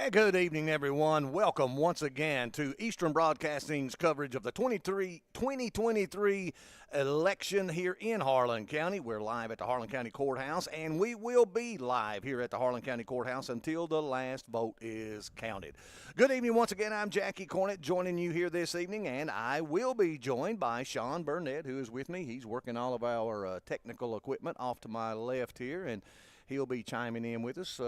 Hey, good evening, everyone. Welcome once again to Eastern Broadcasting's coverage of the 2023 election here in Harlan County. We're live at the Harlan County Courthouse, and we will be live here at the Harlan County Courthouse until the last vote is counted. Good evening once again. I'm Jackie Cornett joining you here this evening, and I will be joined by Sean Burnett, who is with me. He's working all of our technical equipment off to my left here, and he'll be chiming in with us.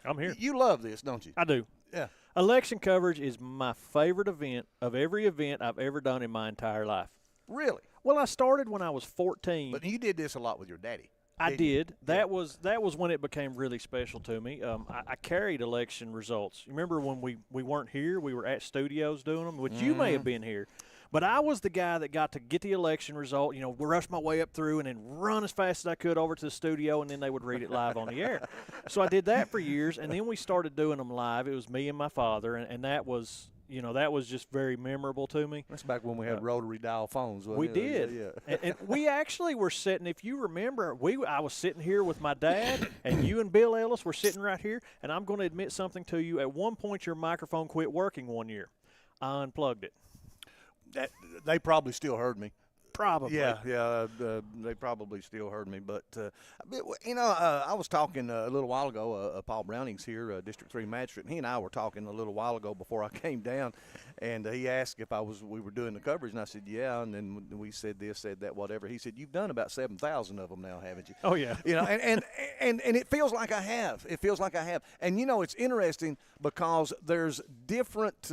I'm here. You love this, don't you? I do. Yeah. Election coverage is my favorite event of every event I've ever done in my entire life. Really? Well, I started when I was 14. But you did this a lot with your daddy. I did. That was when it became really special to me. I carried election results. You remember when we weren't here? We were at studios doing them, which you may have been here. But I was the guy that got to get the election result, rush my way up through and then run as fast as I could over to the studio, and then they would read it live on the air. So I did that for years, and then we started doing them live. It was me and my father, and that was – that was just very memorable to me. That's back when we had rotary dial phones. We did. Yeah. and we actually were sitting, if you remember, I was sitting here with my dad, and you and Bill Ellis were sitting right here, and I'm going to admit something to you. At one point, your microphone quit working one year. I unplugged it. They probably still heard me. Probably. Yeah, they probably still heard me. But, I was talking a little while ago. Paul Browning's here, District 3 Magistrate, and he and I were talking a little while ago before I came down, and he asked if we were doing the coverage, and I said, yeah, and then we said this, said that, whatever. He said, you've done about 7,000 of them now, haven't you? Oh, yeah. And it feels like I have. It feels like I have. And, it's interesting because there's different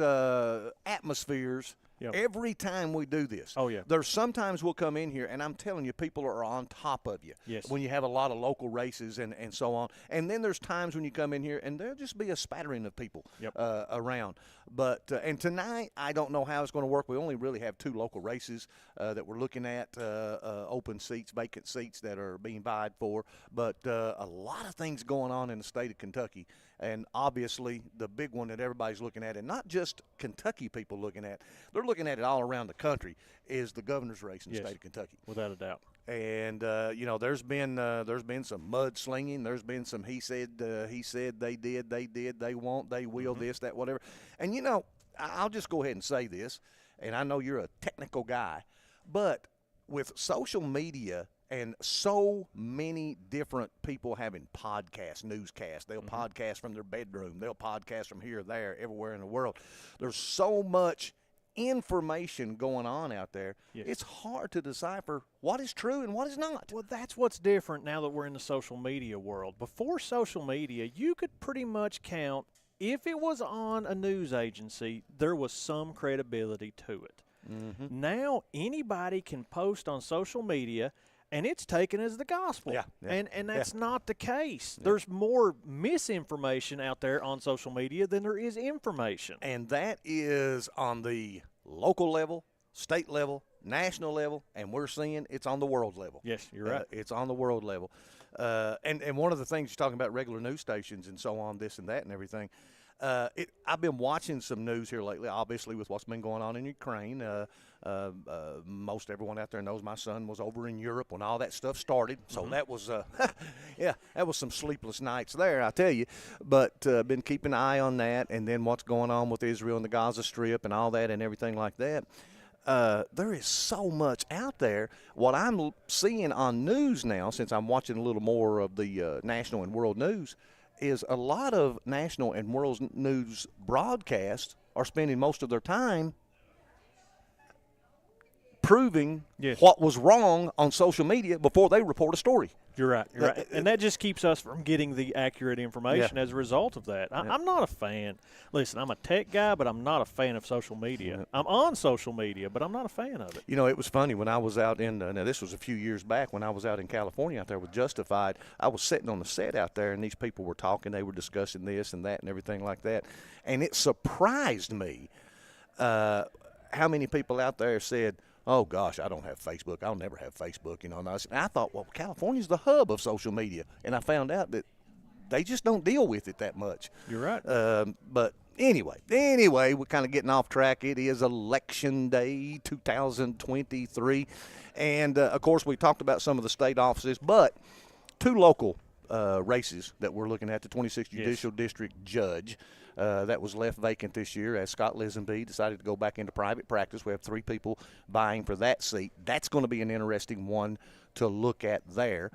atmospheres. Yep. Every time we do this. Oh, yeah. There's sometimes we'll come in here, and I'm telling you, people are on top of you. Yes. When you have a lot of local races and so on. And then there's times when you come in here, and there'll just be a spattering of people around. But and tonight, I don't know how it's going to work. We only really have 2 local races that we're looking at, open seats, vacant seats that are being vied for. But a lot of things going on in the state of Kentucky. And obviously, the big one that everybody's looking at, and not just Kentucky people looking at, they're looking at it all around the country, is the governor's race in the state of Kentucky. Without a doubt. And there's been some mudslinging. There's been some he said, they did, they won't, they will, this, that, whatever. And I'll just go ahead and say this, and I know you're a technical guy, but with social media and so many different people having podcasts, newscasts. They'll podcast from their bedroom. They'll podcast from here, there, everywhere in the world. There's so much information going on out there. Yes. It's hard to decipher what is true and what is not. Well, that's what's different now that we're in the social media world. Before social media, you could pretty much count, if it was on a news agency, there was some credibility to it. Mm-hmm. Now anybody can post on social media, and it's taken as the gospel. Yeah. And that's not the case. Yeah. There's more misinformation out there on social media than there is information. And that is on the local level, state level, national level, and we're seeing it's on the world level. Yes, you're right. It's on the world level. And one of the things you're talking about, regular news stations and so on, this and that and everything, I've been watching some news here lately, obviously, with what's been going on in Ukraine. Most everyone out there knows my son was over in Europe when all that stuff started. So that was, that was some sleepless nights there, I tell you. But been keeping an eye on that, and then what's going on with Israel and the Gaza Strip and all that and everything like that. There is so much out there. What I'm seeing on news now, since I'm watching a little more of the national and world news, is a lot of national and world news broadcasts are spending most of their time proving what was wrong on social media before they report a story. You're right. You're right. And that just keeps us from getting the accurate information as a result of that. I'm not a fan. Listen, I'm a tech guy, but I'm not a fan of social media. I'm on social media, but I'm not a fan of it. It was funny when I was out in now this was a few years back when I was out in California out there with Justified. I was sitting on the set out there, and these people were talking. They were discussing this and that and everything like that. And it surprised me how many people out there said, oh, gosh, I don't have Facebook. I'll never have Facebook, And I thought, well, California's the hub of social media. And I found out that they just don't deal with it that much. You're right. But anyway, we're kind of getting off track. It is Election Day 2023. And, of course, we talked about some of the state offices, but 2 local races that we're looking at. The 26th Judicial District Judge that was left vacant this year as Scott Lisenby decided to go back into private practice. We have 3 people vying for that seat. That's going to be an interesting one to look at there.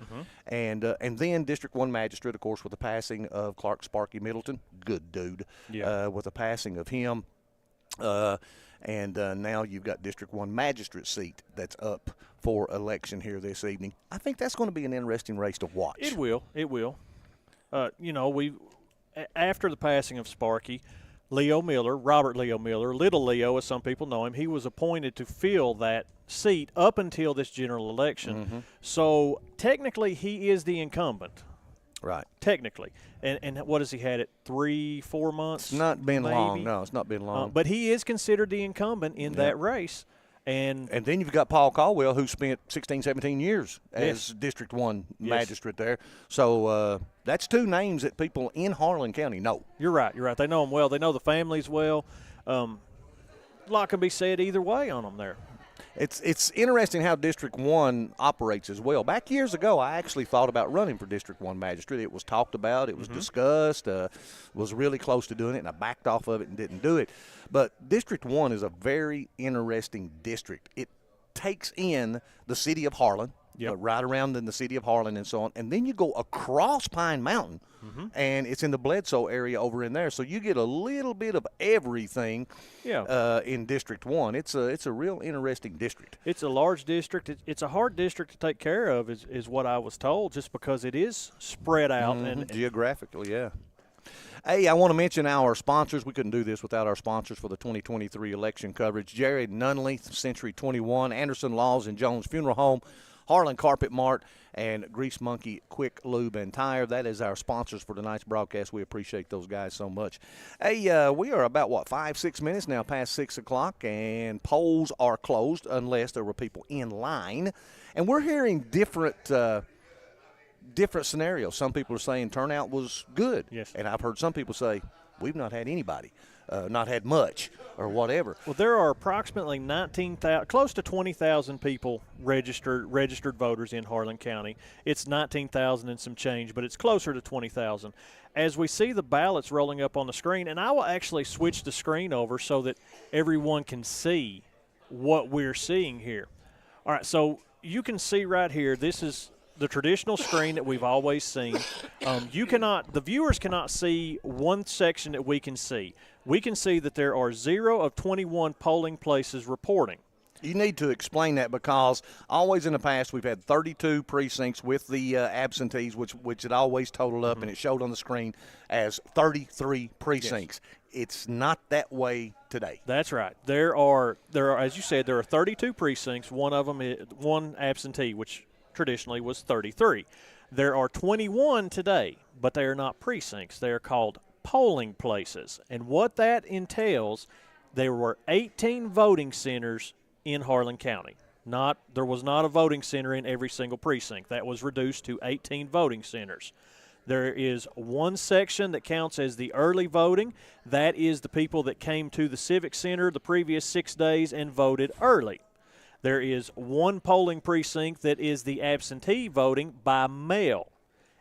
And then District 1 Magistrate, of course, with the passing of Clark Sparky Middleton. Good dude. With the passing of him. And now you've got District 1 Magistrate seat that's up for election here this evening. I think that's going to be an interesting race to watch. It will. It will. After the passing of Sparky, Leo Miller, Robert Leo Miller, Little Leo as some people know him, he was appointed to fill that seat up until this general election. So technically he is the incumbent. Right. Technically. And what has he had it, 3-4 months? It's not been maybe? long. No, it's not been long. But he is considered the incumbent in that race. And then you've got Paul Caldwell, who spent 16, 17 years as District 1 magistrate there. So that's 2 names that people in Harlan County know. You're right. They know them well. They know the families well. A lot can be said either way on them there. It's interesting how District 1 operates as well. Back years ago, I actually thought about running for District 1 magistrate. It was talked about. It was discussed. Was really close to doing it, and I backed off of it and didn't do it. But District 1 is a very interesting district. It takes in the city of Harlan, right around in the city of Harlan and so on, and then you go across Pine Mountain, and it's in the Bledsoe area over in there. So you get a little bit of everything in District 1. It's a real interesting district. It's a large district. It's a hard district to take care of is what I was told, just because it is spread out. And geographically, Hey, I want to mention our sponsors. We couldn't do this without our sponsors for the 2023 election coverage. Jared Nunley, Century 21, Anderson Laws and Jones Funeral Home, Harlan Carpet Mart, and Grease Monkey Quick Lube and Tire. That is our sponsors for tonight's broadcast. We appreciate those guys so much. Hey, we are about, 5-6 minutes now past 6 o'clock, and polls are closed unless there were people in line. And we're hearing different scenarios. Some people are saying turnout was good. Yes. And I've heard some people say, we've not had anybody, not had much, or whatever. Well, there are approximately 19,000, close to 20,000 people registered voters in Harlan County. It's 19,000 and some change, but it's closer to 20,000. As we see the ballots rolling up on the screen, and I will actually switch the screen over so that everyone can see what we're seeing here. All right, so you can see right here, this is the traditional screen that we've always seen. The viewers cannot see one section that we can see. We can see that there are 0 of 21 polling places reporting. You need to explain that, because always in the past we've had 32 precincts with the absentees, which it always totaled up, and it showed on the screen as 33 precincts. Yes. It's not that way today. That's right. There are, as you said, there are 32 precincts. One of them is one absentee, which traditionally was 33. There are 21 today, but they are not precincts. They are called polling places. And what that entails, there were 18 voting centers in Harlan County. There was not a voting center in every single precinct. That was reduced to 18 voting centers. There is one section that counts as the early voting. That is the people that came to the Civic Center the previous 6 days and voted early. There is one polling precinct that is the absentee voting by mail.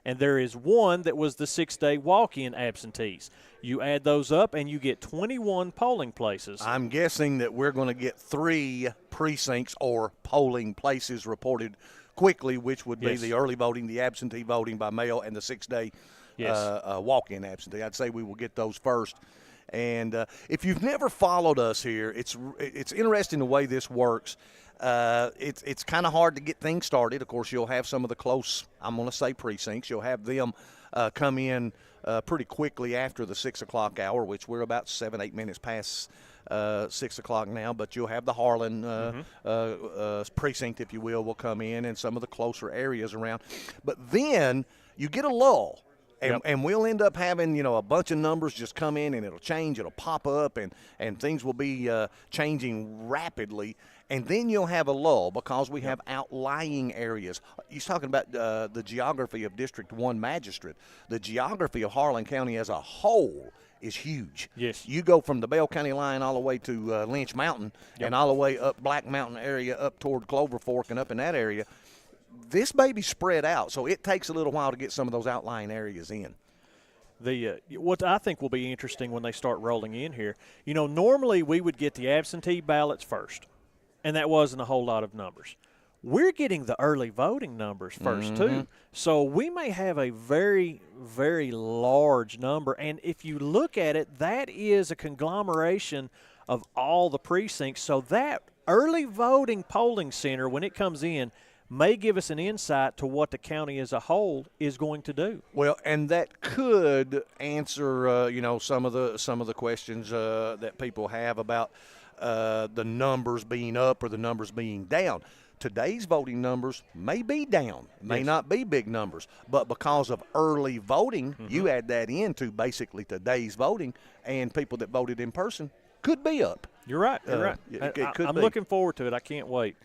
And there is one that was the 6-day walk-in absentees. You add those up, and you get 21 polling places. I'm guessing that we're going to get 3 precincts or polling places reported quickly, which would be the early voting, the absentee voting by mail, and the 6-day walk-in absentee. I'd say we will get those first. And if you've never followed us here, it's interesting the way this works. It's kind of hard to get things started. Of course, you'll have some of the close, I'm going to say, precincts. You'll have them come in pretty quickly after the 6 o'clock hour, which we're about 7-8 minutes past 6 o'clock now. But you'll have the Harlan precinct, if you will come in, and some of the closer areas around. But then you get a lull. And we'll end up having, a bunch of numbers just come in, and it'll change, it'll pop up, and things will be changing rapidly. And then you'll have a lull because we have outlying areas. He's talking about the geography of District 1 Magistrate. The geography of Harlan County as a whole is huge. Yes. You go from the Bell County line all the way to Lynch Mountain and all the way up Black Mountain area up toward Clover Fork and up in that area. this may be spread out, so it takes a little while to get some of those outlying areas in. What I think will be interesting when they start rolling in here, normally we would get the absentee ballots first, and that wasn't a whole lot of numbers. We're getting the early voting numbers first, too. So we may have a very, very large number. And if you look at it, that is a conglomeration of all the precincts. So that early voting polling center, when it comes in, may give us an insight to what the county as a whole is going to do. Well, and that could answer, some of the questions that people have about the numbers being up or the numbers being down. Today's voting numbers may be down, may not be big numbers, but because of early voting, you add that into basically today's voting, and people that voted in person could be up. You're right. You're right. It could I'm be. looking forward to it. I can't wait.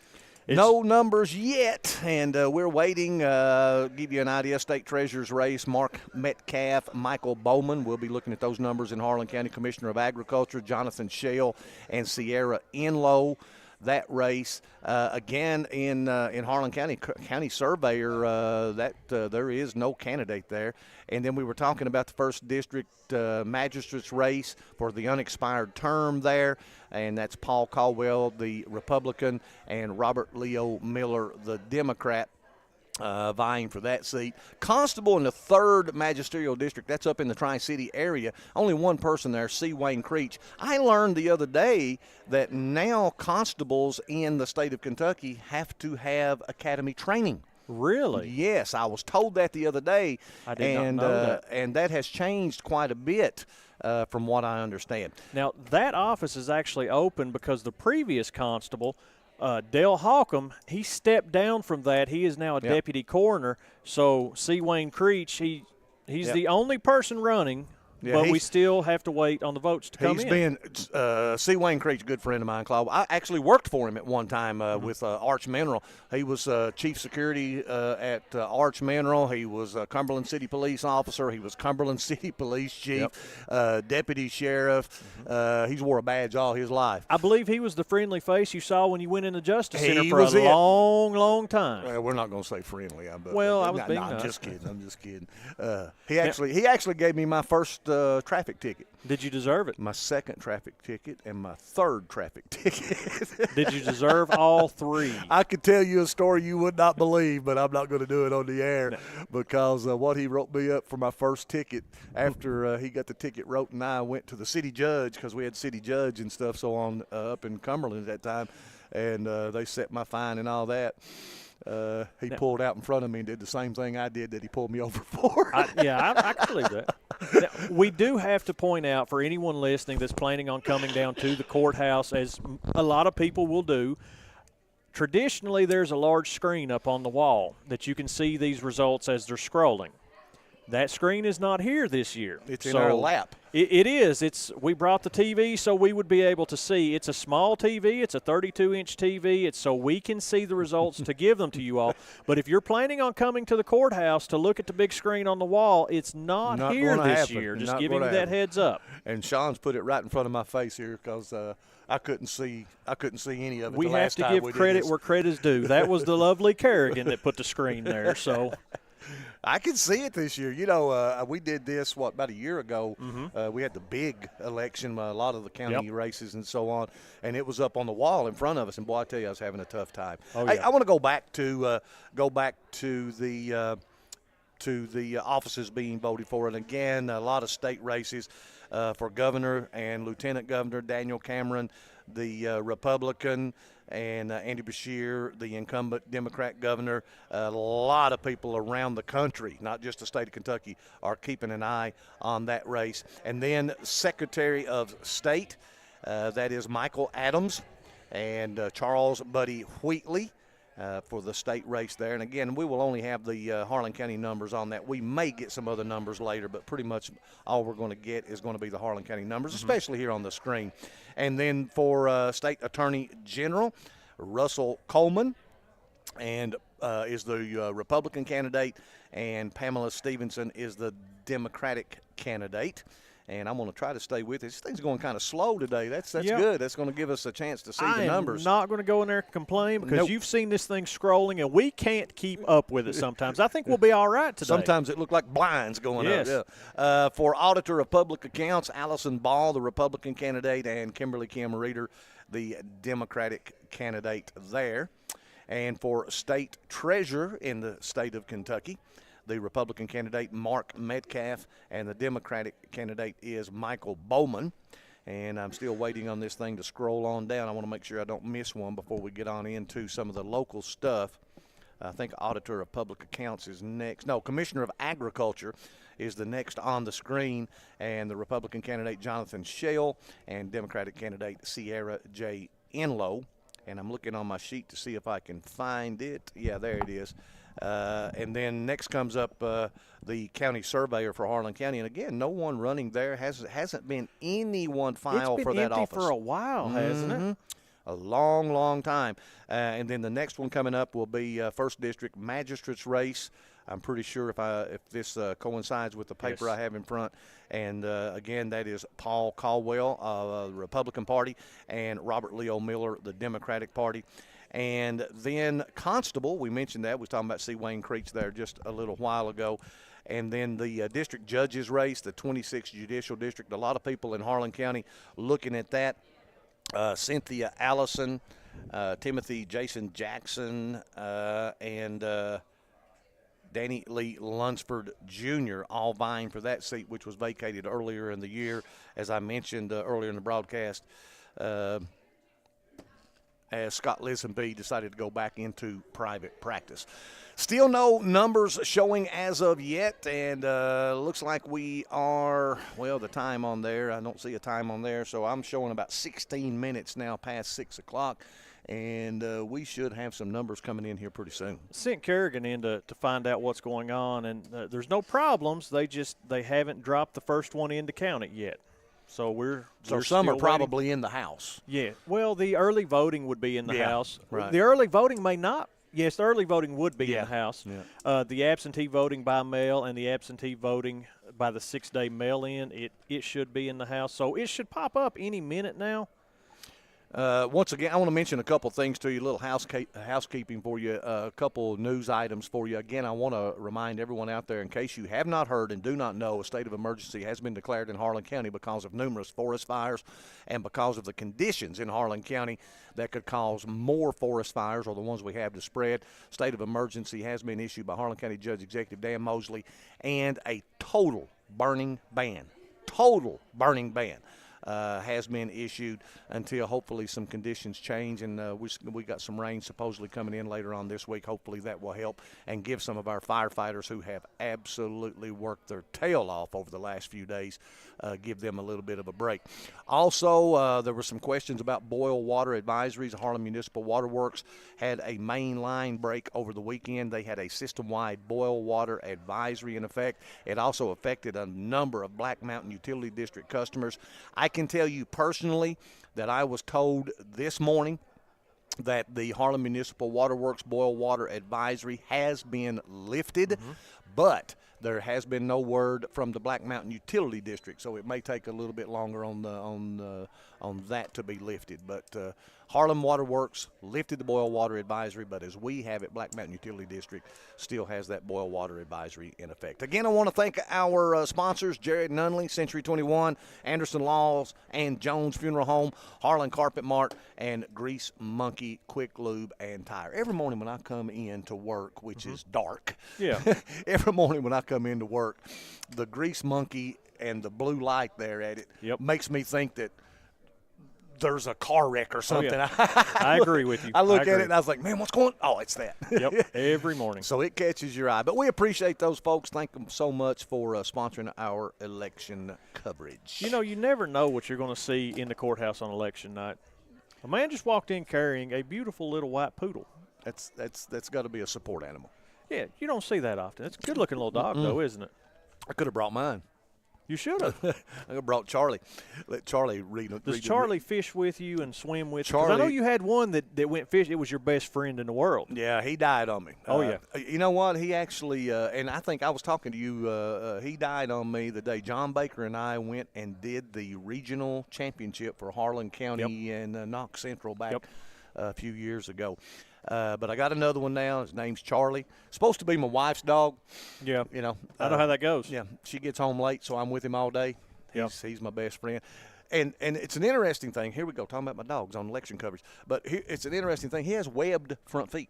No numbers yet, and we're waiting. Give you an idea, state treasurer's race, Mark Metcalf, Michael Bowman. We'll be looking at those numbers in Harlan County. Commissioner of Agriculture, Jonathan Shell, and Sierra Enlow. That race again in Harlan County surveyor, there is no candidate there. And then we were talking about the first district magistrate's race for the unexpired term there, and that's Paul Caldwell, the Republican, and Robert Leo Miller, the Democrat, vying for that seat. Constable in the 3rd magisterial district, that's up in the Tri-City area. Only one person there, C. Wayne Creech. I learned the other day that now constables in the state of Kentucky have to have academy training. Really? Yes, I was told that the other day. I did not know that. And that has changed quite a bit from what I understand. Now, that office is actually open because the previous constable, Dale Hawcom, he stepped down from that. He is now a deputy coroner. So C. Wayne Creech, he's the only person running, but we still have to wait on the votes to come in. C. Wayne Creech, a good friend of mine, Claude. I actually worked for him at one time with Arch Mineral. He was chief security at Arch Mineral. He was a Cumberland City Police officer. He was Cumberland City Police chief, deputy sheriff. He's wore a badge all his life. I believe he was the friendly face you saw when you went in the Justice Center for a long, long time. Well, we're not going to say friendly. I was being nice. nice. I'm just kidding. He actually gave me my first traffic ticket. Did you deserve it? My second traffic ticket and my third traffic ticket. Did you deserve all 3? I could tell you a story you would not believe, but I'm not going to do it on the air because what he wrote me up for my first ticket after he got the ticket wrote, and I went to the city judge because we had city judge and stuff so on up in Cumberland at that time, and they set my fine and all that. He pulled out in front of me and did the same thing I did that he pulled me over for. I can believe that. Now, we do have to point out for anyone listening that's planning on coming down to the courthouse, as a lot of people will do, traditionally there's a large screen up on the wall that you can see these results as they're scrolling. That screen is not here this year. It's in our lap. It is. We brought the TV so we would be able to see. It's a small TV. It's a 32-inch TV. It's so we can see the results to give them to you all. But if you're planning on coming to the courthouse to look at the big screen on the wall, it's not here this year. Just giving you that heads up. And Sean's put it right in front of my face here because I couldn't see any of it. We have to give credit where credit's due. That was the lovely Kerrigan that put the screen there. So I can see it this year. We did this, about a year ago. We had the big election, a lot of the county races and so on, and it was up on the wall in front of us. And boy, I tell you, I was having a tough time. Hey, I want to go back to the offices being voted for, and again, a lot of state races for governor and lieutenant governor. Daniel Cameron, the Republican, and Andy Beshear, the incumbent Democrat governor. A lot of people around the country, not just the state of Kentucky, are keeping an eye on that race. And then Secretary of State, that is Michael Adams and Charles Buddy Wheatley for the state race there. And again, we will only have the Harlan County numbers on that. We may get some other numbers later, but pretty much all we're going to get is going to be the Harlan County numbers, especially here on the screen. And then for State Attorney General, Russell Coleman and is the Republican candidate, and Pamela Stevenson is the Democratic candidate. And I'm going to try to stay with it. This thing's going kind of slow today. That's Yep. good. That's going to give us a chance to see the numbers. I'm not going to go in there and complain because Nope. you've seen this thing scrolling, and we can't keep up with it sometimes. I think we'll be all right today. Sometimes it looked like blinds going Yes. up. Yeah. For Auditor of Public Accounts, Allison Ball, the Republican candidate, and Kimberly Kim Reeder, the Democratic candidate there. And for State Treasurer in the state of Kentucky, the Republican candidate, Mark Metcalf, and the Democratic candidate is Michael Bowman. And I'm still waiting on this thing to scroll on down. I want to make sure I don't miss one before we get on into some of the local stuff. I think Auditor of Public Accounts is next. No, Commissioner of Agriculture is the next on the screen, and the Republican candidate, Jonathan Schell, and Democratic candidate, Sierra J. Enlow. And I'm looking on my sheet to see if I can find it. Yeah, there it is. And then next comes up the county surveyor for Harlan County. And, again, no one running there. Hasn't been anyone file for that office. It's been empty for a while, hasn't it? A long, long time. And then the next one coming up will be 1st District Magistrates race. I'm pretty sure if this coincides with the paper I have in front. And, again, that is Paul Caldwell, the Republican Party, and Robert Leo Miller, the Democratic Party. And then Constable, we mentioned that. We were talking about C. Wayne Creech there just a little while ago. And then the district judges race, the 26th Judicial District. A lot of people in Harlan County looking at that. Cynthia Allison, Timothy Jason Jackson, and Danny Lee Lunsford Jr. all vying for that seat, which was vacated earlier in the year, as I mentioned earlier in the broadcast. As Scott Lisenby decided to go back into private practice. Still no numbers showing as of yet, and looks like we are, well, the time on there, I don't see a time on there, so I'm showing about 16 minutes now past 6 o'clock, and we should have some numbers coming in here pretty soon. Sent Kerrigan in to find out what's going on, and there's no problems. They haven't dropped the first one in to count it yet. So we're some are probably waiting. in the House. Yeah. Well, the early voting would be in the House. Right. The early voting may not. Yes, the early voting would be in the House. Yeah. The absentee voting by mail and the absentee voting by the 6-day mail-in, it should be in the House. So it should pop up any minute now. Once again, I want to mention a couple things to you, a little housekeeping for you, a couple news items for you. Again, I want to remind everyone out there, in case you have not heard and do not know, a state of emergency has been declared in Harlan County because of numerous forest fires and because of the conditions in Harlan County that could cause more forest fires, or the ones we have to spread. State of emergency has been issued by Harlan County Judge Executive Dan Mosley, and a total burning ban has been issued until hopefully some conditions change, and we got some rain supposedly coming in later on this week. Hopefully that will help and give some of our firefighters who have absolutely worked their tail off over the last few days, give them a little bit of a break. Also, there were some questions about boil water advisories. Harlan Municipal Water Works had a main line break over the weekend. They had a system-wide boil water advisory in effect. It also affected a number of Black Mountain Utility District customers. I can tell you personally that I was told this morning that the Harlan Municipal Water Works boil water advisory has been lifted, but there has been no word from the Black Mountain Utility District, so it may take a little bit longer on that to be lifted. But Harlan Water Works lifted the boil water advisory, but as we have it, Black Mountain Utility District still has that boil water advisory in effect. Again, I want to thank our sponsors, Jared Nunley, Century 21, Anderson Laws, and Jones Funeral Home, Harlan Carpet Mart, and Grease Monkey Quick Lube and Tire. Every morning when I come in to work, which is dark, every morning when I come into work, the Grease Monkey and the blue light there at it makes me think that there's a car wreck or something. Oh, yeah. I agree with you. I look at it and I was like, man, what's going on? Oh, it's that. Every morning. So it catches your eye. But we appreciate those folks. Thank them so much for sponsoring our election coverage. You know, you never know what you're going to see in the courthouse on election night. A man just walked in carrying a beautiful little white poodle. That's got to be a support animal. Yeah, you don't see that often. It's a good-looking little dog, though, isn't it? I could have brought mine. You should have. I could have brought Charlie. Let Charlie read. Does Charlie fish with you and swim with you? 'Cause Charlie, I know you had one that went fishing. It was your best friend in the world. Yeah, he died on me. Oh, yeah. You know what? He actually, and I think I was talking to you, he died on me the day John Baker and I went and did the regional championship for Harlan County and Knox Central back a few years ago. But I got another one now. His name's Charlie. Supposed to be my wife's dog. Yeah. You know. I know how that goes. Yeah. She gets home late, so I'm with him all day. He's my best friend. And it's an interesting thing. Here we go, talking about my dogs on election coverage. But it's an interesting thing. He has webbed front feet.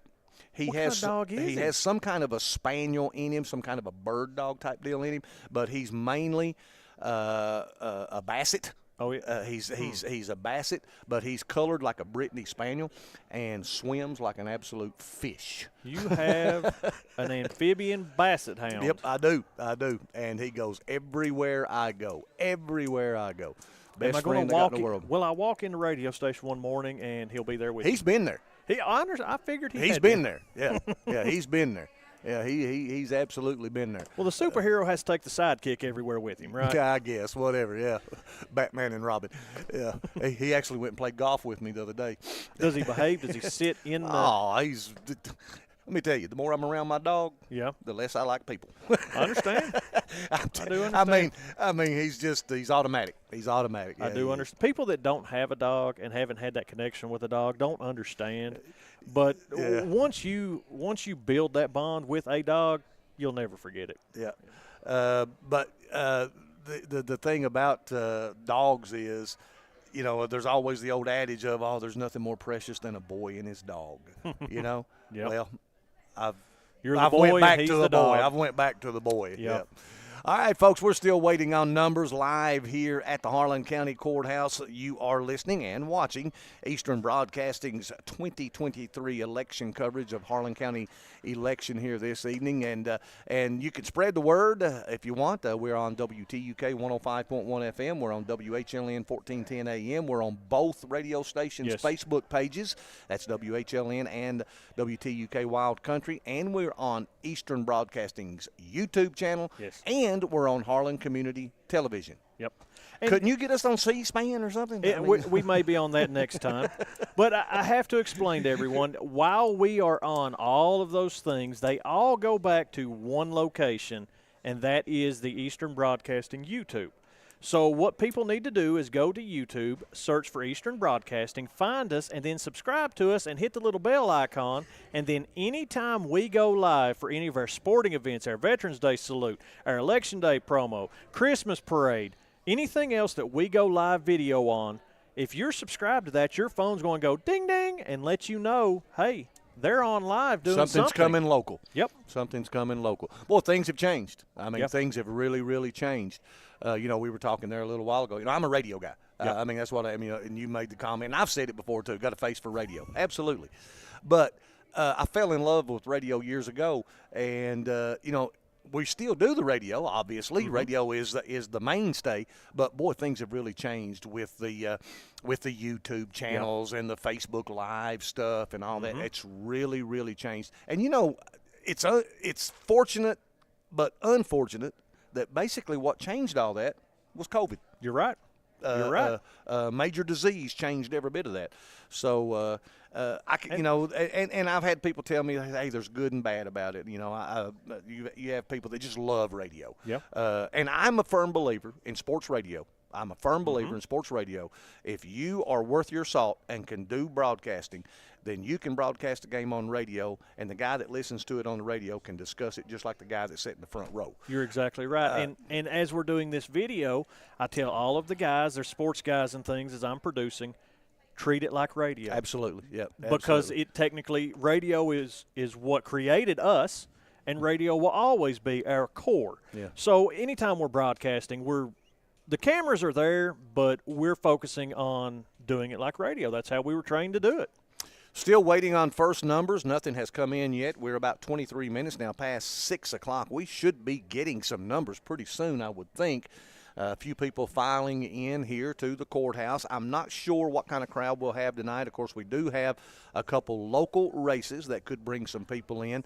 What kind of dog is he? He has some kind of a spaniel in him, some kind of a bird dog type deal in him. But he's mainly a basset. Oh, yeah. He's a basset, but he's colored like a Brittany Spaniel and swims like an absolute fish. You have an amphibian basset hound. Yep, I do. And he goes everywhere I go. Everywhere I go. Best friend I got in the world. Well, I walk in the radio station one morning, and he'll be there with He's been there. I figured he's been there. Yeah, he's been there. Yeah, he's absolutely been there. Well, the superhero has to take the sidekick everywhere with him, right? I guess, whatever, yeah. Batman and Robin. Yeah, he actually went and played golf with me the other day. Does he behave? Does he sit in the – Oh, let me tell you, the more I'm around my dog, the less I like people. I understand. I do understand. I mean, he's automatic. He's automatic. I do understand. People that don't have a dog and haven't had that connection with a dog don't understand. But once you build that bond with a dog, you'll never forget it. Yeah. But the thing about dogs is, you know, there's always the old adage of, oh, there's nothing more precious than a boy and his dog. You know? Yep. Well, You're the I've boy went back and he's to the the boy. dog. I've went back to the boy. Yep. All right, folks, we're still waiting on numbers live here at the Harlan County Courthouse. You are listening and watching Eastern Broadcasting's 2023 election coverage of Harlan County election here this evening. And you can spread the word if you want. We're on WTUK 105.1 FM. We're on WHLN 1410 AM. We're on both radio stations' Facebook pages. That's WHLN and WTUK Wild Country. And we're on Eastern Broadcasting's YouTube channel. And we're on Harlan Community Television. Yep. Couldn't you get us on C-SPAN or something? We may be on that next time. But I have to explain to everyone, while we are on all of those things, they all go back to one location, and that is the Eastern Broadcasting YouTube. So what people need to do is go to YouTube, search for Eastern Broadcasting, find us, and then subscribe to us and hit the little bell icon. And then anytime we go live for any of our sporting events, our Veterans Day salute, our Election Day promo, Christmas parade, anything else that we go live video on, if you're subscribed to that, your phone's going to go ding, ding, and let you know, hey, they're on live doing something. Something's coming local. Yep. Something's coming local. Well, things have changed. I mean, things have really, really changed. You know, we were talking there a little while ago. You know, I'm a radio guy. I mean, that's what I mean. And you made the comment, and I've said it before, too. Got a face for radio. Absolutely. But I fell in love with radio years ago, and, you know, we still do the radio, obviously. Radio is the mainstay, but boy, things have really changed with the YouTube channels and the Facebook Live stuff and all that. It's really, really changed. And you know, it's fortunate but unfortunate that basically what changed all that was COVID. You're right. You're right. Major disease changed every bit of that. So, you know, and I've had people tell me, hey, there's good and bad about it. You know, you have people that just love radio. Yeah. And I'm a firm believer in sports radio. I'm a firm believer in sports radio. If you are worth your salt and can do broadcasting, then you can broadcast a game on radio, and the guy that listens to it on the radio can discuss it just like the guy that's sitting in the front row. You're exactly right. And as we're doing this video, I tell all of the guys, they're sports guys and things as I'm producing, treat it like radio. Absolutely, yep. Because it technically, radio is what created us, and radio will always be our core. Yeah. So anytime we're broadcasting, the cameras are there, but we're focusing on doing it like radio. That's how we were trained to do it. Still waiting on first numbers. Nothing has come in yet. We're about 23 minutes now past 6 o'clock. We should be getting some numbers pretty soon, I would think. A few people filing in here to the courthouse. I'm not sure what kind of crowd we'll have tonight. Of course, we do have a couple local races that could bring some people in.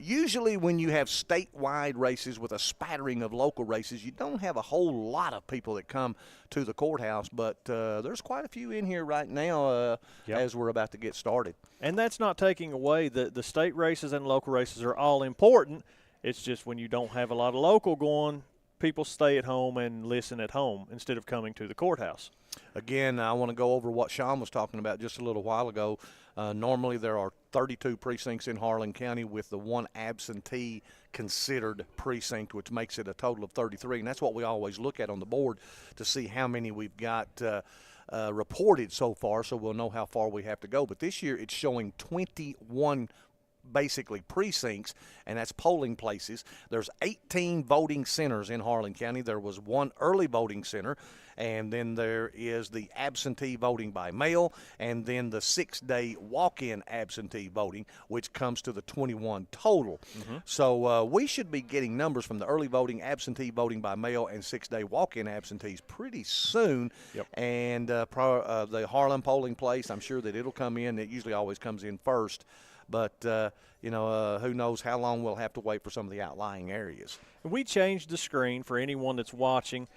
Usually when you have statewide races with a spattering of local races, you don't have a whole lot of people that come to the courthouse, but there's quite a few in here right now as we're about to get started. And that's not taking away the state races and local races are all important. It's just when you don't have a lot of local going, people stay at home and listen at home instead of coming to the courthouse. Again, I want to go over what Sean was talking about just a little while ago. Normally there are 32 precincts in Harlan County with the one absentee considered precinct, which makes it a total of 33. And that's what we always look at on the board to see how many we've got reported so far, so we'll know how far we have to go. But this year it's showing 21 basically precincts, and that's polling places. There's 18 voting centers in Harlan County. There was one early voting center, and then there is the absentee voting by mail, and then the 6-day walk-in absentee voting, which comes to the 21 total. So we should be getting numbers from the early voting, absentee voting by mail, and 6-day walk-in absentees pretty soon. And the Harlan polling place, I'm sure that it'll come in. It usually always comes in first. But, who knows how long we'll have to wait for some of the outlying areas. We changed the screen for anyone that's watching.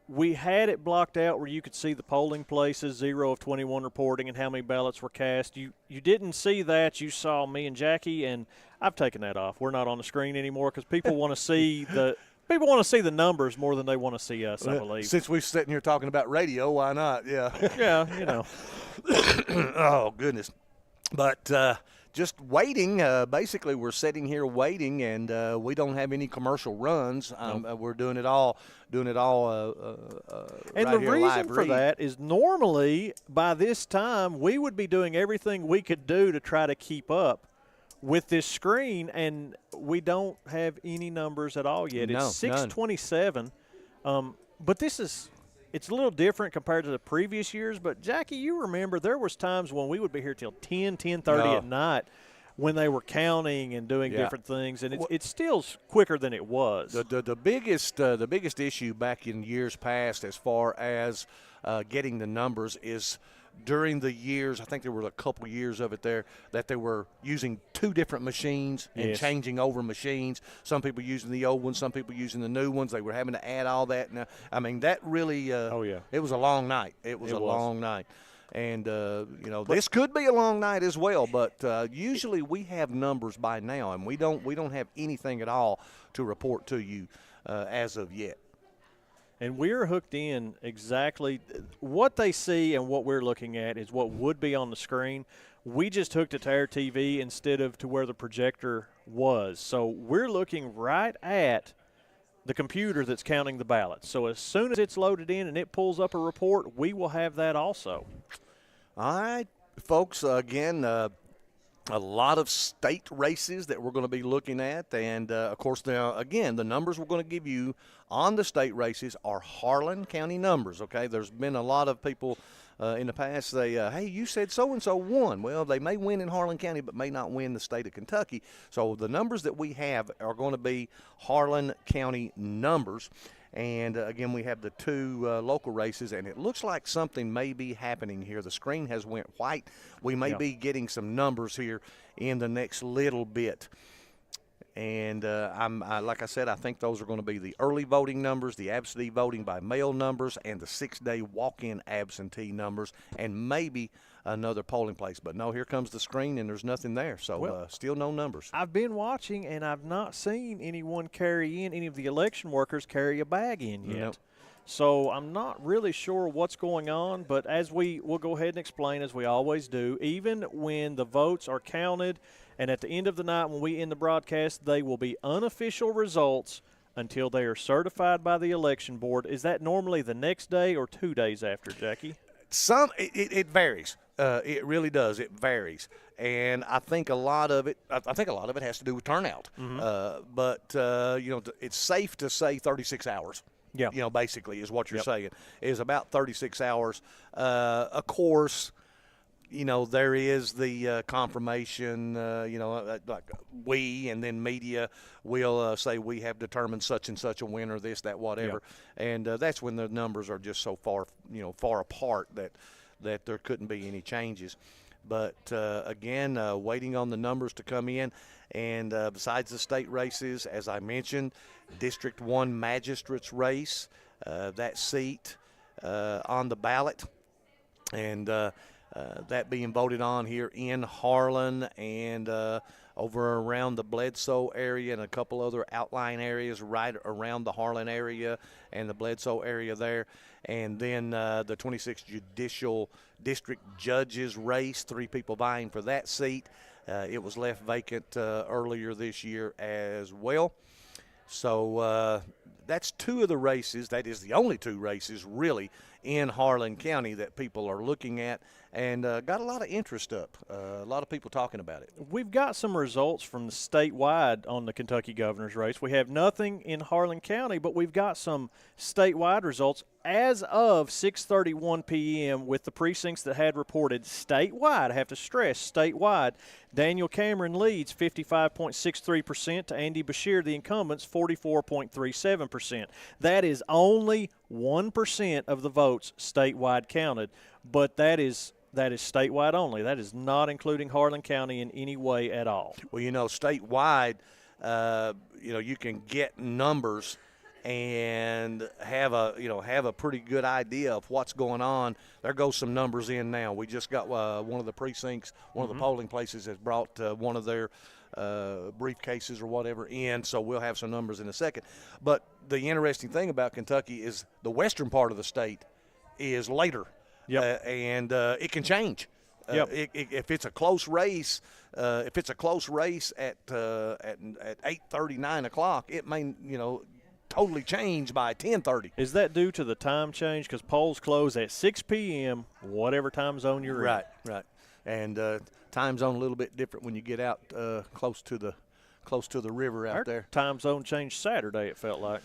We had it blocked out where you could see the polling places, 0 of 21 reporting, and how many ballots were cast. You didn't see that. You saw me and Jackie, and I've taken that off. We're not on the screen anymore because people want to see the – people want to see the numbers more than they want to see us, I believe. Since we're sitting here talking about radio, why not? Yeah. Yeah, Oh, goodness. But just waiting. Basically, we're sitting here waiting, and we don't have any commercial runs. We're doing it all. And right the here, reason for that is normally by this time we would be doing everything we could do to try to keep up with this screen, and we don't have any numbers at all yet. It's 6:27, but this is. It's a little different compared to the previous years, but, Jackie, you remember there was times when we would be here till 10:30 at night when they were counting and doing different things, and it's still quicker than it was. The biggest issue back in years past as far as getting the numbers is during the years, I think there were a couple years of it there, that they were using two different machines and changing over machines. Some people using the old ones, some people using the new ones. They were having to add all that. Now, I mean, that really it was a long night. It was a long night. And, this could be a long night as well, but usually we have numbers by now, and we don't have anything at all to report to you as of yet. And we're hooked in exactly what they see, and what we're looking at is what would be on the screen. We just hooked it to our TV instead of to where the projector was. So we're looking right at the computer that's counting the ballots. So as soon as it's loaded in and it pulls up a report, we will have that also. All right, folks, again, a lot of state races that we're going to be looking at. And, of course, now, again, the numbers we're going to give you on the state races are Harlan County numbers, okay? There's been a lot of people in the past say, hey, you said so-and-so won. Well, they may win in Harlan County but may not win the state of Kentucky. So the numbers that we have are going to be Harlan County numbers. And, again, we have the two local races, and it looks like something may be happening here. The screen has went white. We may be getting some numbers here in the next little bit. And like I said, I think those are going to be the early voting numbers, the absentee voting by mail numbers, and the 6-day walk-in absentee numbers, and maybe another polling place. But no, here comes the screen, and there's nothing there. So still no numbers. I've been watching, and I've not seen anyone carry in, any of the election workers carry a bag in yet. Nope. So I'm not really sure what's going on, but as we'll go ahead and explain, as we always do, even when the votes are counted and at the end of the night when we end the broadcast, they will be unofficial results until they are certified by the election board. Is that normally the next day or 2 days after, Jackie? It varies. It really does. It varies. And I think a lot of it has to do with turnout. But it's safe to say 36 hours. Yeah. Basically is what you're saying, is about 36 hours. Of course, there is the confirmation, like we and then media will say we have determined such and such a winner, this, that, whatever. Yep. And that's when the numbers are just so far apart that there couldn't be any changes. But, again, waiting on the numbers to come in. And besides the state races, as I mentioned, District 1 magistrates race, that seat on the ballot. And that being voted on here in Harlan and over around the Bledsoe area and a couple other outlying areas right around the Harlan area and the Bledsoe area there. And then the 26th Judicial District Judges race, 3 people vying for that seat. It was left vacant earlier this year as well. So that's 2 of the races. That is the only 2 races really in Harlan County that people are looking at, and got a lot of interest up. A lot of people talking about it. We've got some results from the statewide on the Kentucky governor's race. We have nothing in Harlan County, but we've got some statewide results as of 6:31 p.m. with the precincts that had reported statewide. I have to stress, statewide. Daniel Cameron leads 55.63% to Andy Bashir, the incumbent's 44.37%. That is only 1% of the votes statewide counted, but that is statewide only. That is not including Harlan County in any way at all. Well, statewide, you can get numbers and have a pretty good idea of what's going on. There goes some numbers in now. We just got one of the precincts, one of the polling places has brought one of their briefcases or whatever in, so we'll have some numbers in a second. But the interesting thing about Kentucky is the western part of the state is later. Yep. And it can change. Yep. If it's a close race, at 8:30, 9 o'clock, it may totally change by 10:30. Is that due to the time change? Because polls close at 6 p.m. whatever time zone you're in. Right. And time zone a little bit different when you get out close to the river out there. Time zone changed Saturday. It felt like.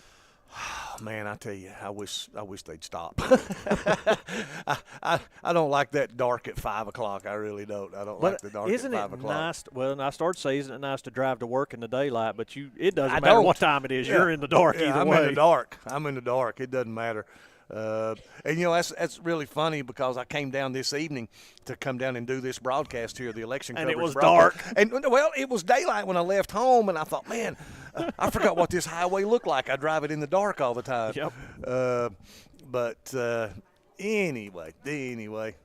Oh, man, I tell you, I wish they'd stop. I don't like that dark at 5 o'clock. I really don't. I don't like the dark at 5 o'clock. Isn't it nice? Well, I started to say, isn't it nice to drive to work in the daylight? But it doesn't matter what time it is. Yeah. You're in the dark either way. I'm in the dark. It doesn't matter. And that's really funny because I came down this evening to come down and do this broadcast here, the election coverage. And it was broadcast. dark. And it was daylight when I left home, and I thought, man, I forgot what this highway looked like. I drive it in the dark all the time. Yep. But anyway,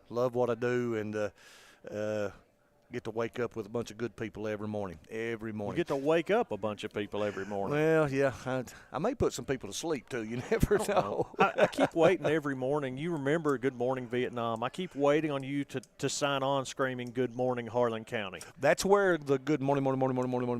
love what I do, and get to wake up with a bunch of good people every morning. You get to wake up a bunch of people every morning. Well, yeah, I may put some people to sleep too. You never know. I keep waiting every morning. You remember Good Morning Vietnam. I keep waiting on you to sign on screaming Good Morning Harlan County. That's where the Good Morning.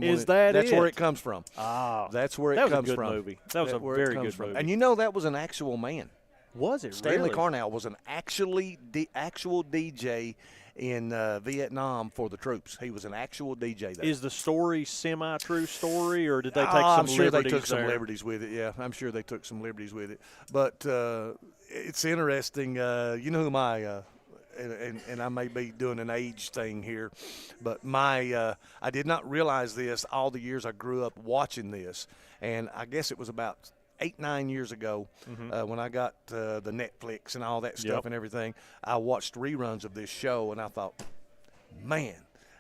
Is that That's it? where it comes from. Ah, that's where it comes from. That was a good movie. That was a very good movie. And that was an actual man. Was it Stanley really? Carnell was an actual DJ in Vietnam for the troops. He was an actual DJ there. Is the story semi-true story, or did they take some I'm sure liberties they took some there? liberties with it, yeah. I'm sure they took some liberties with it. But it's interesting. You know who my and I may be doing an age thing here, but I did not realize this all the years I grew up watching this. And I guess it was about 8-9 years ago when I got the Netflix and all that stuff and everything. I watched reruns of this show, and I thought, man,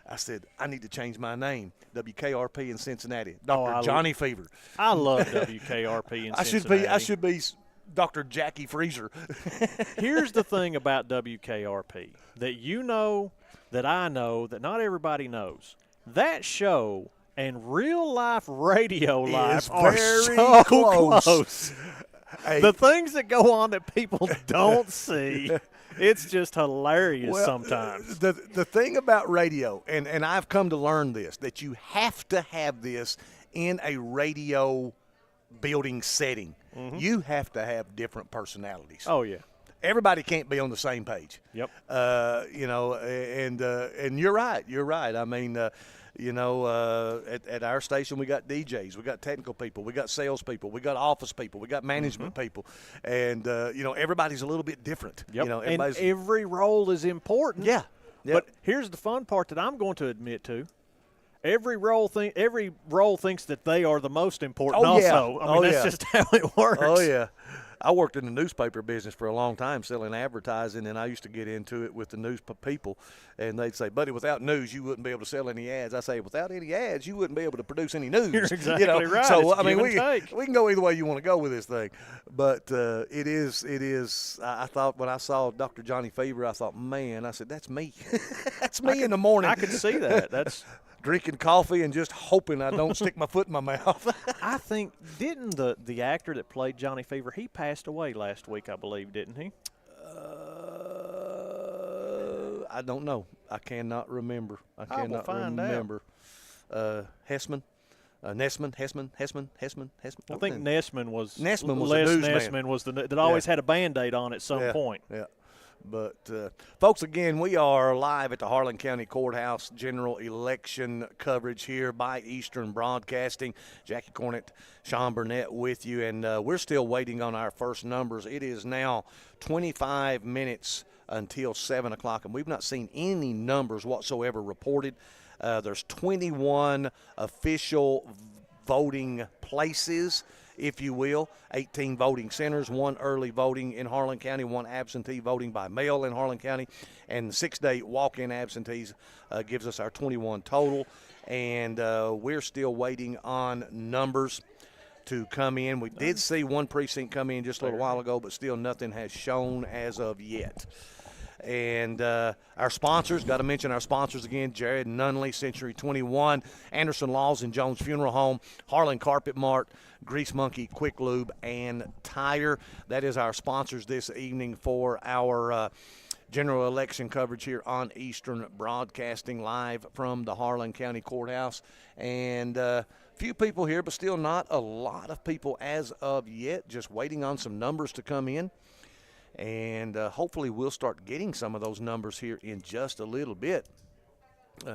I said, I need to change my name. WKRP in Cincinnati. Dr. Johnny Fever. I love WKRP in Cincinnati. I should be Dr. Jackie Freezer. Here's the thing about WKRP that that I know, that not everybody knows. That show and real-life radio life are so close. Hey. The things that go on that people don't see, it's just hilarious sometimes. The thing about radio, and I've come to learn this, that you have to have this in a radio building setting. Mm-hmm. You have to have different personalities. Oh, yeah. Everybody can't be on the same page. Yep. And you're right. You're right. I mean, at our station, we got DJs, we got technical people, we got salespeople, we got office people, we got management people, and everybody's a little bit different. Yep. And every role is important. Yeah. Yep. But here's the fun part that I'm going to admit to. Every role thinks that they are the most important. Oh, yeah. Also, I mean that's just how it works. Oh yeah. I worked in the newspaper business for a long time selling advertising, and I used to get into it with the news people, and they'd say, buddy, without news, you wouldn't be able to sell any ads. I say, without any ads, you wouldn't be able to produce any news. You're exactly right. So, It's I mean, give and take. we can go either way you want to go with this thing. But it is, I thought when I saw Dr. Johnny Fever, I thought, man, I said, that's me. That's me in the morning. I could see that. That's drinking coffee and just hoping I don't stick my foot in my mouth. I think didn't the actor that played Johnny Fever, he passed away last week, I believe, didn't he? I don't know. I cannot remember. I will cannot find out. remember. Hessman. Hessman. I What think name? Nessman was Nessman was Les the newsman. Nessman was that always had a Band-Aid on at some point. Yeah. But, folks, again, we are live at the Harlan County Courthouse general election coverage here by Eastern Broadcasting. Jackie Cornett, Sean Burnett with you, and we're still waiting on our first numbers. It is now 25 minutes until 7 o'clock, and we've not seen any numbers whatsoever reported. There's 21 official voting places, if you will, 18 voting centers, 1 early voting in Harlan County, 1 absentee voting by mail in Harlan County, and 6-day walk-in absentees gives us our 21 total. And we're still waiting on numbers to come in. We did see 1 precinct come in just a little while ago, but still nothing has shown as of yet. And our sponsors, got to mention our sponsors again, Jared Nunley, Century 21, Anderson Laws and Jones Funeral Home, Harlan Carpet Mart, Grease Monkey, Quick Lube, and Tire. That is our sponsors this evening for our general election coverage here on Eastern Broadcasting, live from the Harlan County Courthouse. And few people here, but still not a lot of people as of yet, just waiting on some numbers to come in. And hopefully we'll start getting some of those numbers here in just a little bit. We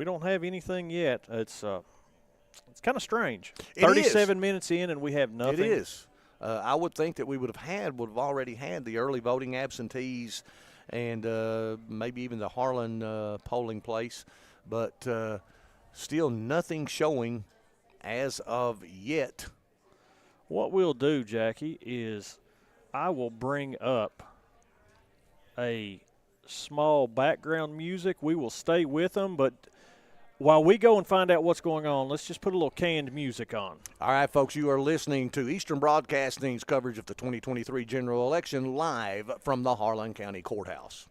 don't have anything yet. It's kind of strange. It 37 minutes in and we have nothing. It is. I would think that we would have already had the early voting absentees and maybe even the Harlan polling place, but still nothing showing as of yet. What we'll do, Jackie, is I will bring up a small background music. We will stay with them, but while we go and find out what's going on, let's just put a little canned music on. All right, folks, you are listening to Eastern Broadcasting's coverage of the 2023 general election live from the Harlan County Courthouse.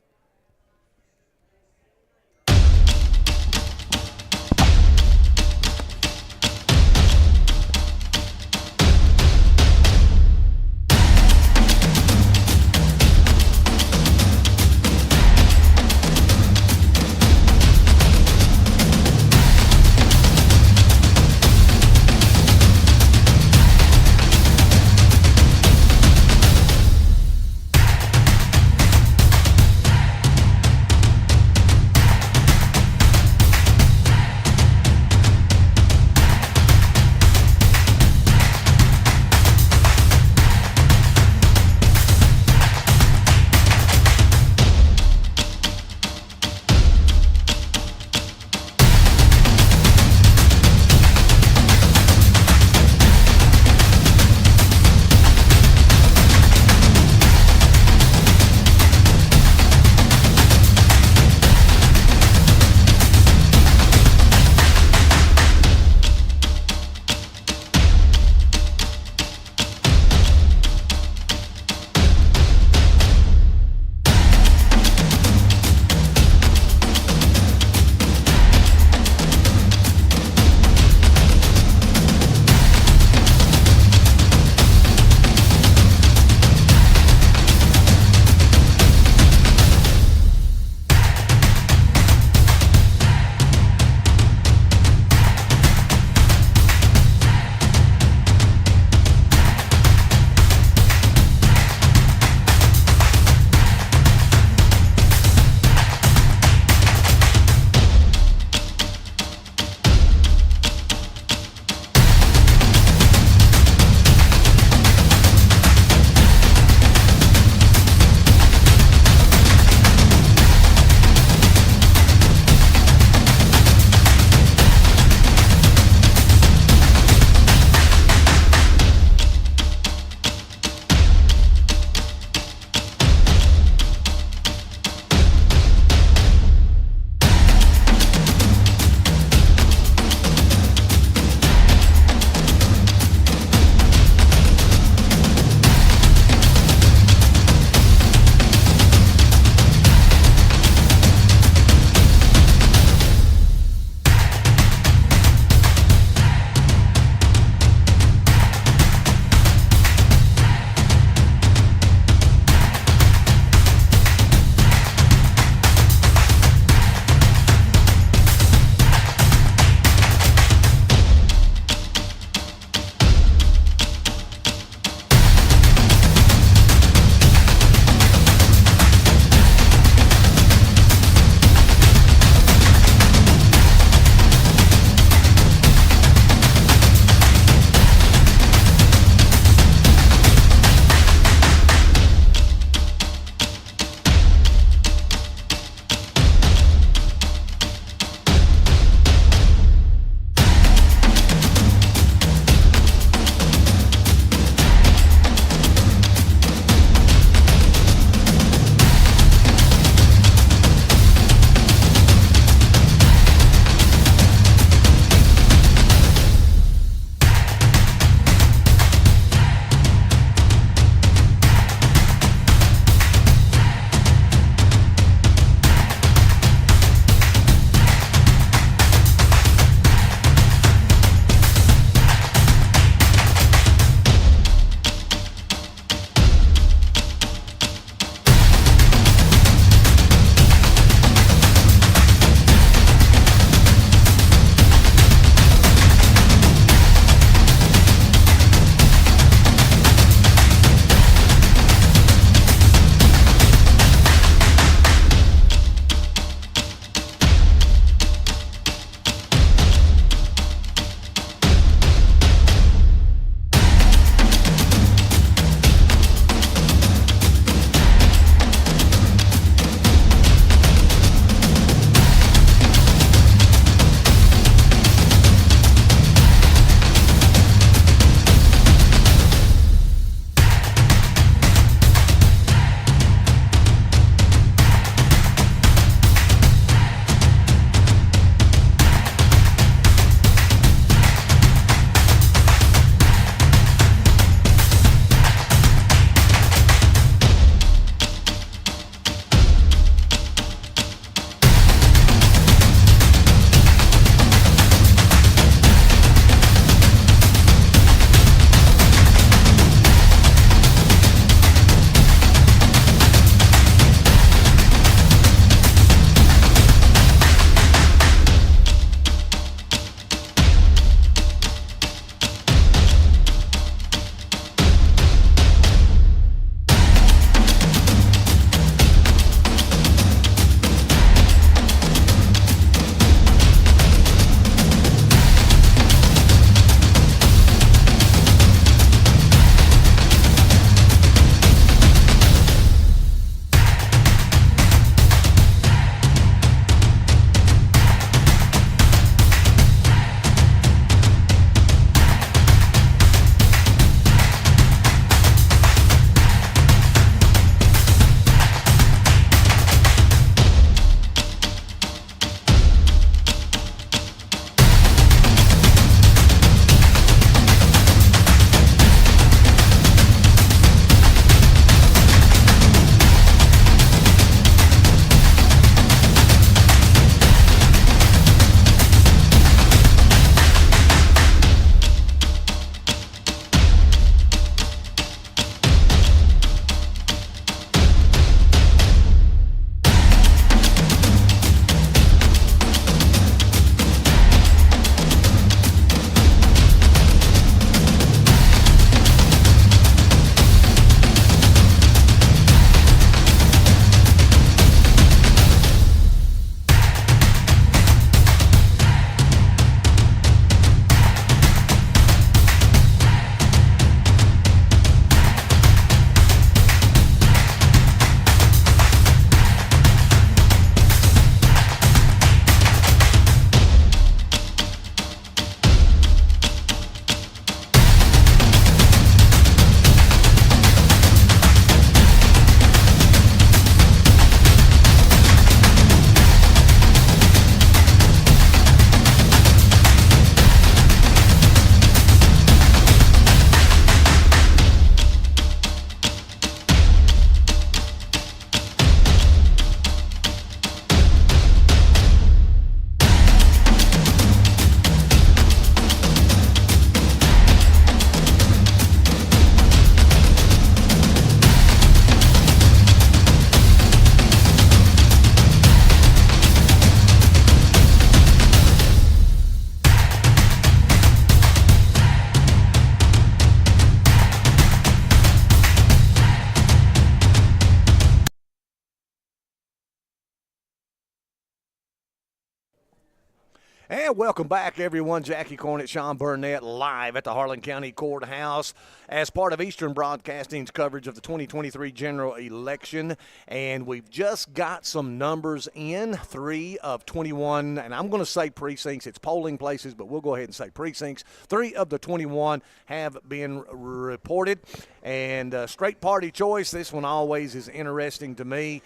And welcome back, everyone. Jackie Cornett, Sean Burnett, live at the Harlan County Courthouse as part of Eastern Broadcasting's coverage of the 2023 general election. And we've just got some numbers in, 3 of 21, and I'm going to say precincts. It's polling places, but we'll go ahead and say precincts. 3 of the 21 have been reported. And straight party choice, this one always is interesting to me.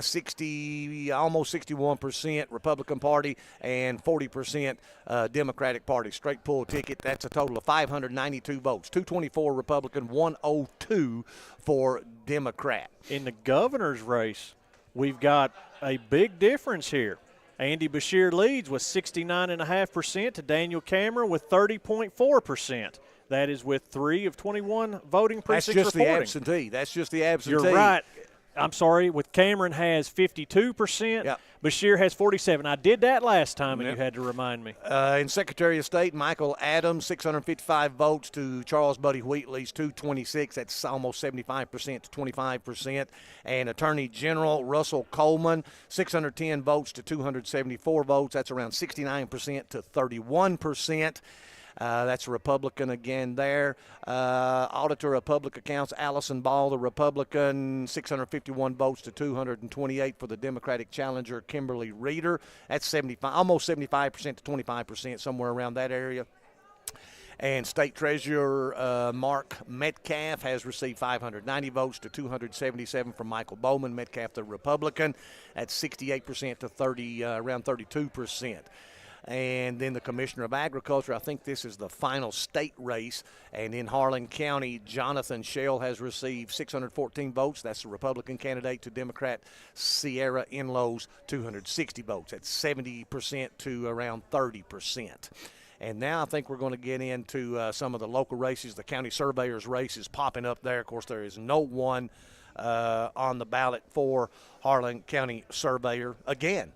60, almost 61% Republican Party and 40% Democratic Party. Straight pull ticket. That's a total of 592 votes. 224 Republican, 102 for Democrat. In the governor's race, we've got a big difference here. Andy Beshear leads with 69.5% to Daniel Cameron with 30.4%. That is with 3 of 21 voting precincts That's just reporting. the absentee. That's just the absentee. You're right. I'm sorry. With Cameron has 52%. Yep. Bashir has 47%. I did that last time, and you had to remind me. In Secretary of State, Michael Adams, 655 votes to Charles Buddy Wheatley's 226. That's almost 75% to 25%. And Attorney General Russell Coleman, 610 votes to 274 votes. That's around 69% to 31%. That's a Republican again there. Auditor of Public Accounts, Allison Ball, the Republican, 651 votes to 228 for the Democratic challenger, Kimberly Reeder. That's almost 75% to 25%, somewhere around that area. And State Treasurer Mark Metcalf has received 590 votes to 277 from Michael Bowman. Metcalf, the Republican, at 68% to around 32%. And then the Commissioner of Agriculture, I think this is the final state race. And in Harlan County, Jonathan Shell has received 614 votes. That's the Republican candidate to Democrat Sierra Enlow's 260 votes. That's 70% to around 30%. And now I think we're going to get into some of the local races. The county surveyor's race is popping up there. Of course, there is no one on the ballot for Harlan County surveyor again.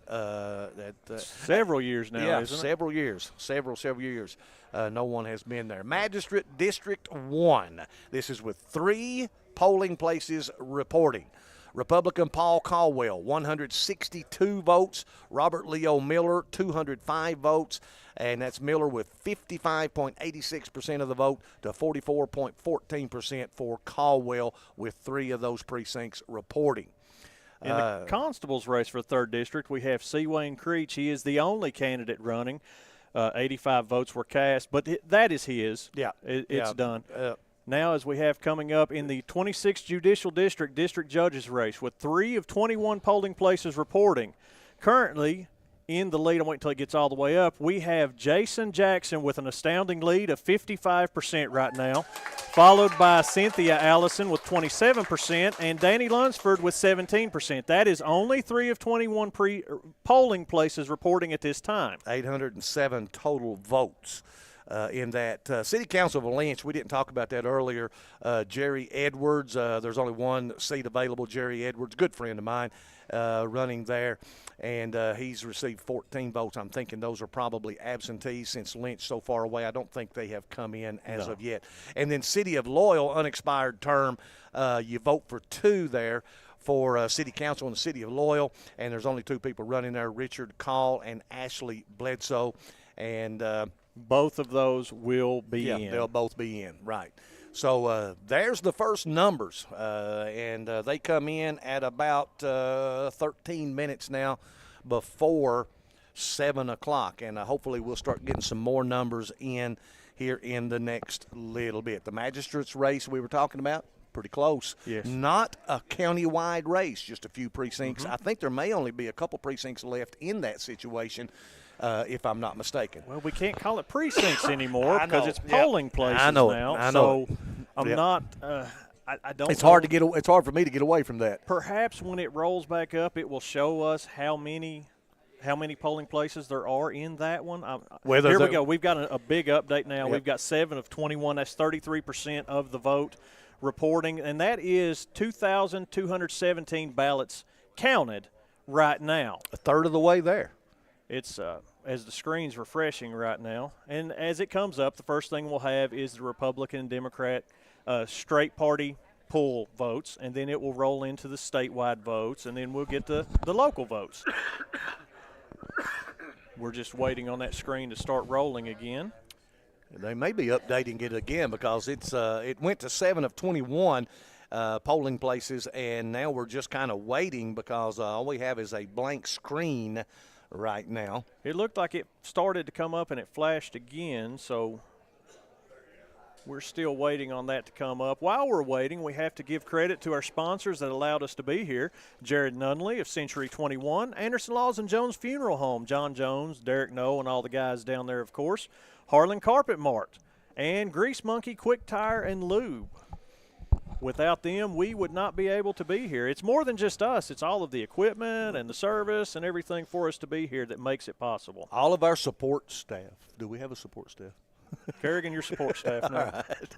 Several years now, yeah, isn't it? several years. No one has been there. Magistrate District 1. This is with 3 polling places reporting. Republican Paul Caldwell, 162 votes. Robert Leo Miller, 205 votes. And that's Miller with 55.86% of the vote to 44.14% for Caldwell, with 3 of those precincts reporting. In the constable's race for 3rd District, we have C. Wayne Creech. He is the only candidate running. 85 votes were cast, but that is his. Yeah. It's done. Now, as we have coming up in the 26th Judicial District Judges race, with 3 of 21 polling places reporting. Currently, in the lead, I'm waiting until it gets all the way up, we have Jason Jackson with an astounding lead of 55% right now, followed by Cynthia Allison with 27% and Danny Lunsford with 17%. That is only 3 of 21 polling places reporting at this time. 807 total votes. In that City Council of Lynch, we didn't talk about that earlier. Jerry Edwards, there's only one seat available. Jerry Edwards, good friend of mine, running there, and he's received 14 votes. I'm thinking those are probably absentees since Lynch so far away. I don't think they have come in as of yet. And then City of Loyal, unexpired term, you vote for 2 there for City Council in the City of Loyal, and there's only 2 people running there, Richard Call and Ashley Bledsoe, and both of those will be in. Yeah, they'll both be in, right. So there's the first numbers, and they come in at about 13 minutes now before 7 o'clock, and hopefully we'll start getting some more numbers in here in the next little bit. The magistrate's race we were talking about, pretty close. Yes. Not a county-wide race, just a few precincts. I think there may only be a couple precincts left in that situation, if I'm not mistaken. Well, we can't call it precincts anymore I because know. it's polling places I know it. now. I know so I'm not. I don't. It's hard to get. It's hard for me to get away from that. Perhaps when it rolls back up, it will show us how many polling places there are in that one. Here we go. We've got a big update now. Yep. We've got 7 of 21. That's 33% of the vote reporting, and that is 2,217 ballots counted right now. A third of the way there. It's as the screen's refreshing right now, and as it comes up, the first thing we'll have is the Republican and Democrat straight party pool votes, and then it will roll into the statewide votes, and then we'll get the local votes. We're just waiting on that screen to start rolling again. They may be updating it again because it went to 7 of 21 polling places, and now we're just kind of waiting because all we have is a blank screen right now. It looked like it started to come up and it flashed again, so we're still waiting on that to come up. While we're waiting, we have to give credit to our sponsors that allowed us to be here. Jared Nunley of Century 21, Anderson Laws and Jones Funeral Home, John Jones, Derek Noe, and all the guys down there, of course, Harlan Carpet Mart, and Grease Monkey Quick Tire and Lube. Without them, we would not be able to be here. It's more than just us. It's all of the equipment and the service and everything for us to be here that makes it possible. All of our support staff. Do we have a support staff? Kerrigan, your support staff now. All right.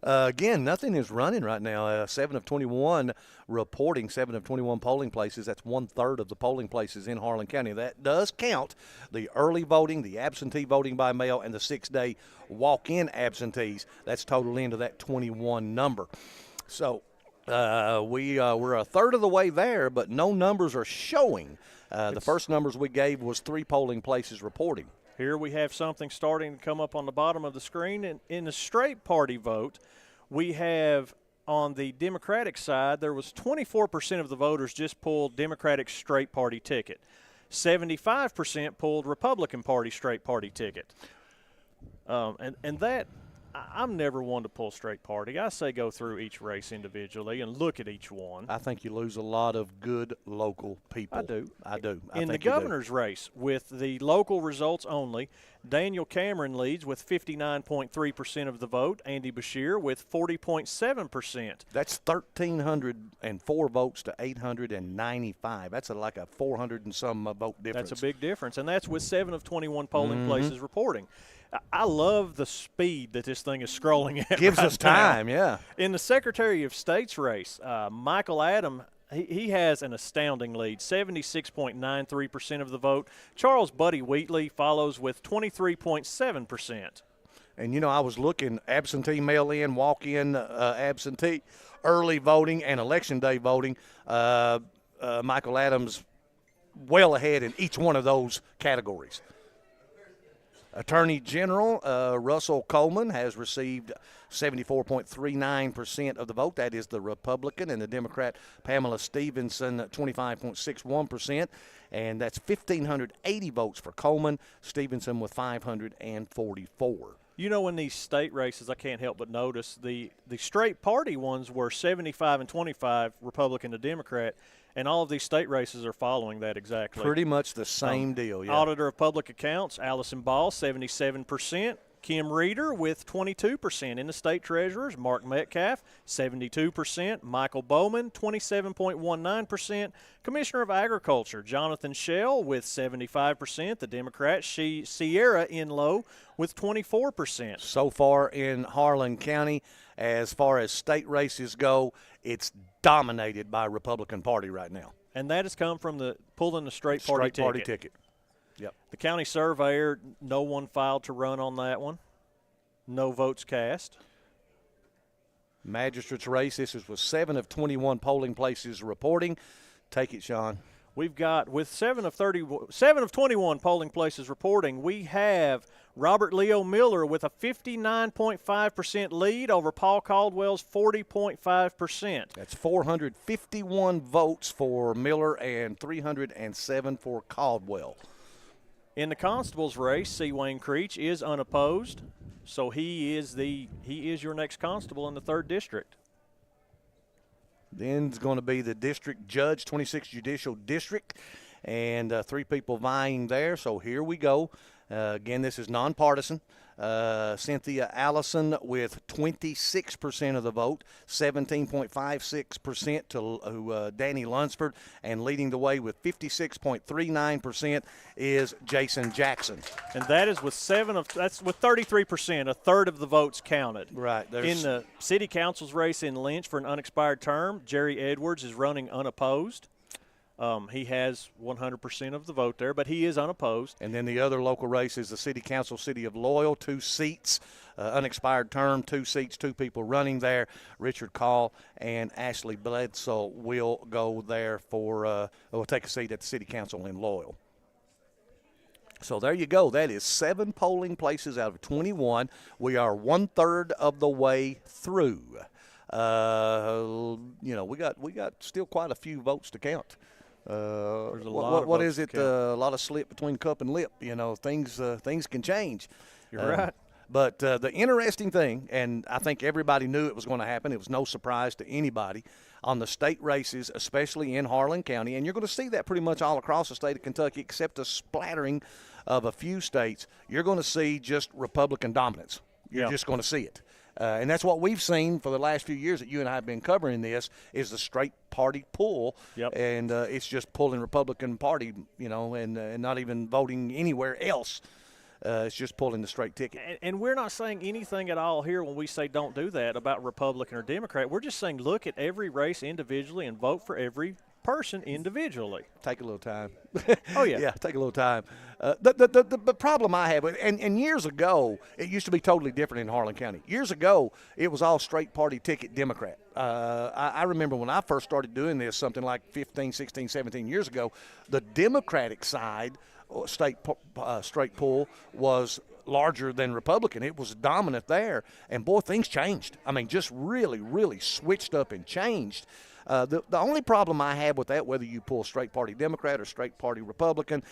Again, nothing is running right now. 7 of 21 reporting, 7 of 21 polling places. That's 1/3 of the polling places in Harlan County. That does count the early voting, the absentee voting by mail, and the 6-day walk-in absentees. That's total into that 21 number. So we're 1/3 of the way there, but no numbers are showing. The first numbers we gave was 3 polling places reporting. Here we have something starting to come up on the bottom of the screen. And in the straight party vote, we have on the Democratic side, there was 24% of the voters just pulled Democratic straight party ticket. 75% pulled Republican Party straight party ticket. And that, I'm never one to pull straight party. I say go through each race individually and look at each one. I think you lose a lot of good local people. I do. In the governor's race, with the local results only, Daniel Cameron leads with 59.3% of the vote. Andy Bashir with 40.7%. That's 1,304 votes to 895. That's like a 400 and some vote difference. That's a big difference, and that's with 7 of 21 polling places reporting. I love the speed that this thing is scrolling at. Gives right us time, now. yeah. In the Secretary of State's race, Michael Adam, he has an astounding lead, 76.93% of the vote. Charles Buddy Wheatley follows with 23.7%. And, I was looking absentee mail-in, walk-in absentee, early voting, and election day voting. Michael Adams well ahead in each one of those categories. Attorney General Russell Coleman has received 74.39% of the vote. That is the Republican, and the Democrat Pamela Stevenson 25.61%. And that's 1,580 votes for Coleman, Stevenson with 544. In these state races, I can't help but notice the straight party ones were 75 and 25, Republican to Democrat, and all of these state races are following that exactly. Pretty much the same deal, yeah. Auditor of Public Accounts, Allison Ball, 77%. Kim Reeder with 22%. In the state treasurers, Mark Metcalf, 72%. Michael Bowman, 27.19%. Commissioner of Agriculture, Jonathan Shell with 75%. The Democrat, Sierra Inlow with 24%. So far in Harlan County, as far as state races go, it's dominated by Republican Party right now. And that has come from pulling the straight party ticket. Yep. The county surveyor, no one filed to run on that one. No votes cast. Magistrate's race, this is with 7 of 21 polling places reporting. Take it, Sean. We've got, with 7 of 21 polling places reporting, we have Robert Leo Miller with a 59.5% lead over Paul Caldwell's 40.5%. That's 451 votes for Miller and 307 for Caldwell. In the constable's race, C. Wayne Creech is unopposed, so he is your next constable in the 3rd District. Then it's going to be the district judge, 26th Judicial District, and 3 people vying there. So here we go. Again, this is nonpartisan. Cynthia Allison with 26% of the vote, 17.56% to Danny Lunsford, and leading the way with 56.39% is Jason Jackson. And that is with 33%, a third of the votes counted. Right. In the city council's race in Lynch for an unexpired term, Jerry Edwards is running unopposed. He has 100% of the vote there, but he is unopposed. And then the other local race is the city council, city of Loyal, 2 seats, unexpired term, 2 seats, 2 people running there. Richard Call and Ashley Bledsoe will go there for will take a seat at the city council in Loyal. So there you go. That is 7 polling places out of 21. We are 1/3 of the way through. We got still quite a few votes to count. There's a lot of what votes is it? to count. A lot of slip between cup and lip. Things can change. You're right. But the interesting thing, and I think everybody knew it was going to happen, it was no surprise to anybody, on the state races, especially in Harlan County, and you're going to see that pretty much all across the state of Kentucky, except a splattering of a few states, you're going to see just Republican dominance. You're just going to see it. And that's what we've seen for the last few years that you and I have been covering this, is the straight party pull. Yep. And it's just pulling Republican Party, and not even voting anywhere else. It's just pulling the straight ticket. And we're not saying anything at all here when we say don't do that about Republican or Democrat. We're just saying look at every race individually and vote for every person individually. Take a little time. Oh, yeah. Yeah, take a little time. The problem I have, and years ago, it used to be totally different in Harlan County. Years ago, it was all straight party ticket Democrat. I remember when I first started doing this, something like 15, 16, 17 years ago, the Democratic side, straight pull, was larger than Republican. It was dominant there. And, boy, things changed. I mean, just really, really switched up and changed. The only problem I have with that, whether you pull straight party Democrat or straight party Republican,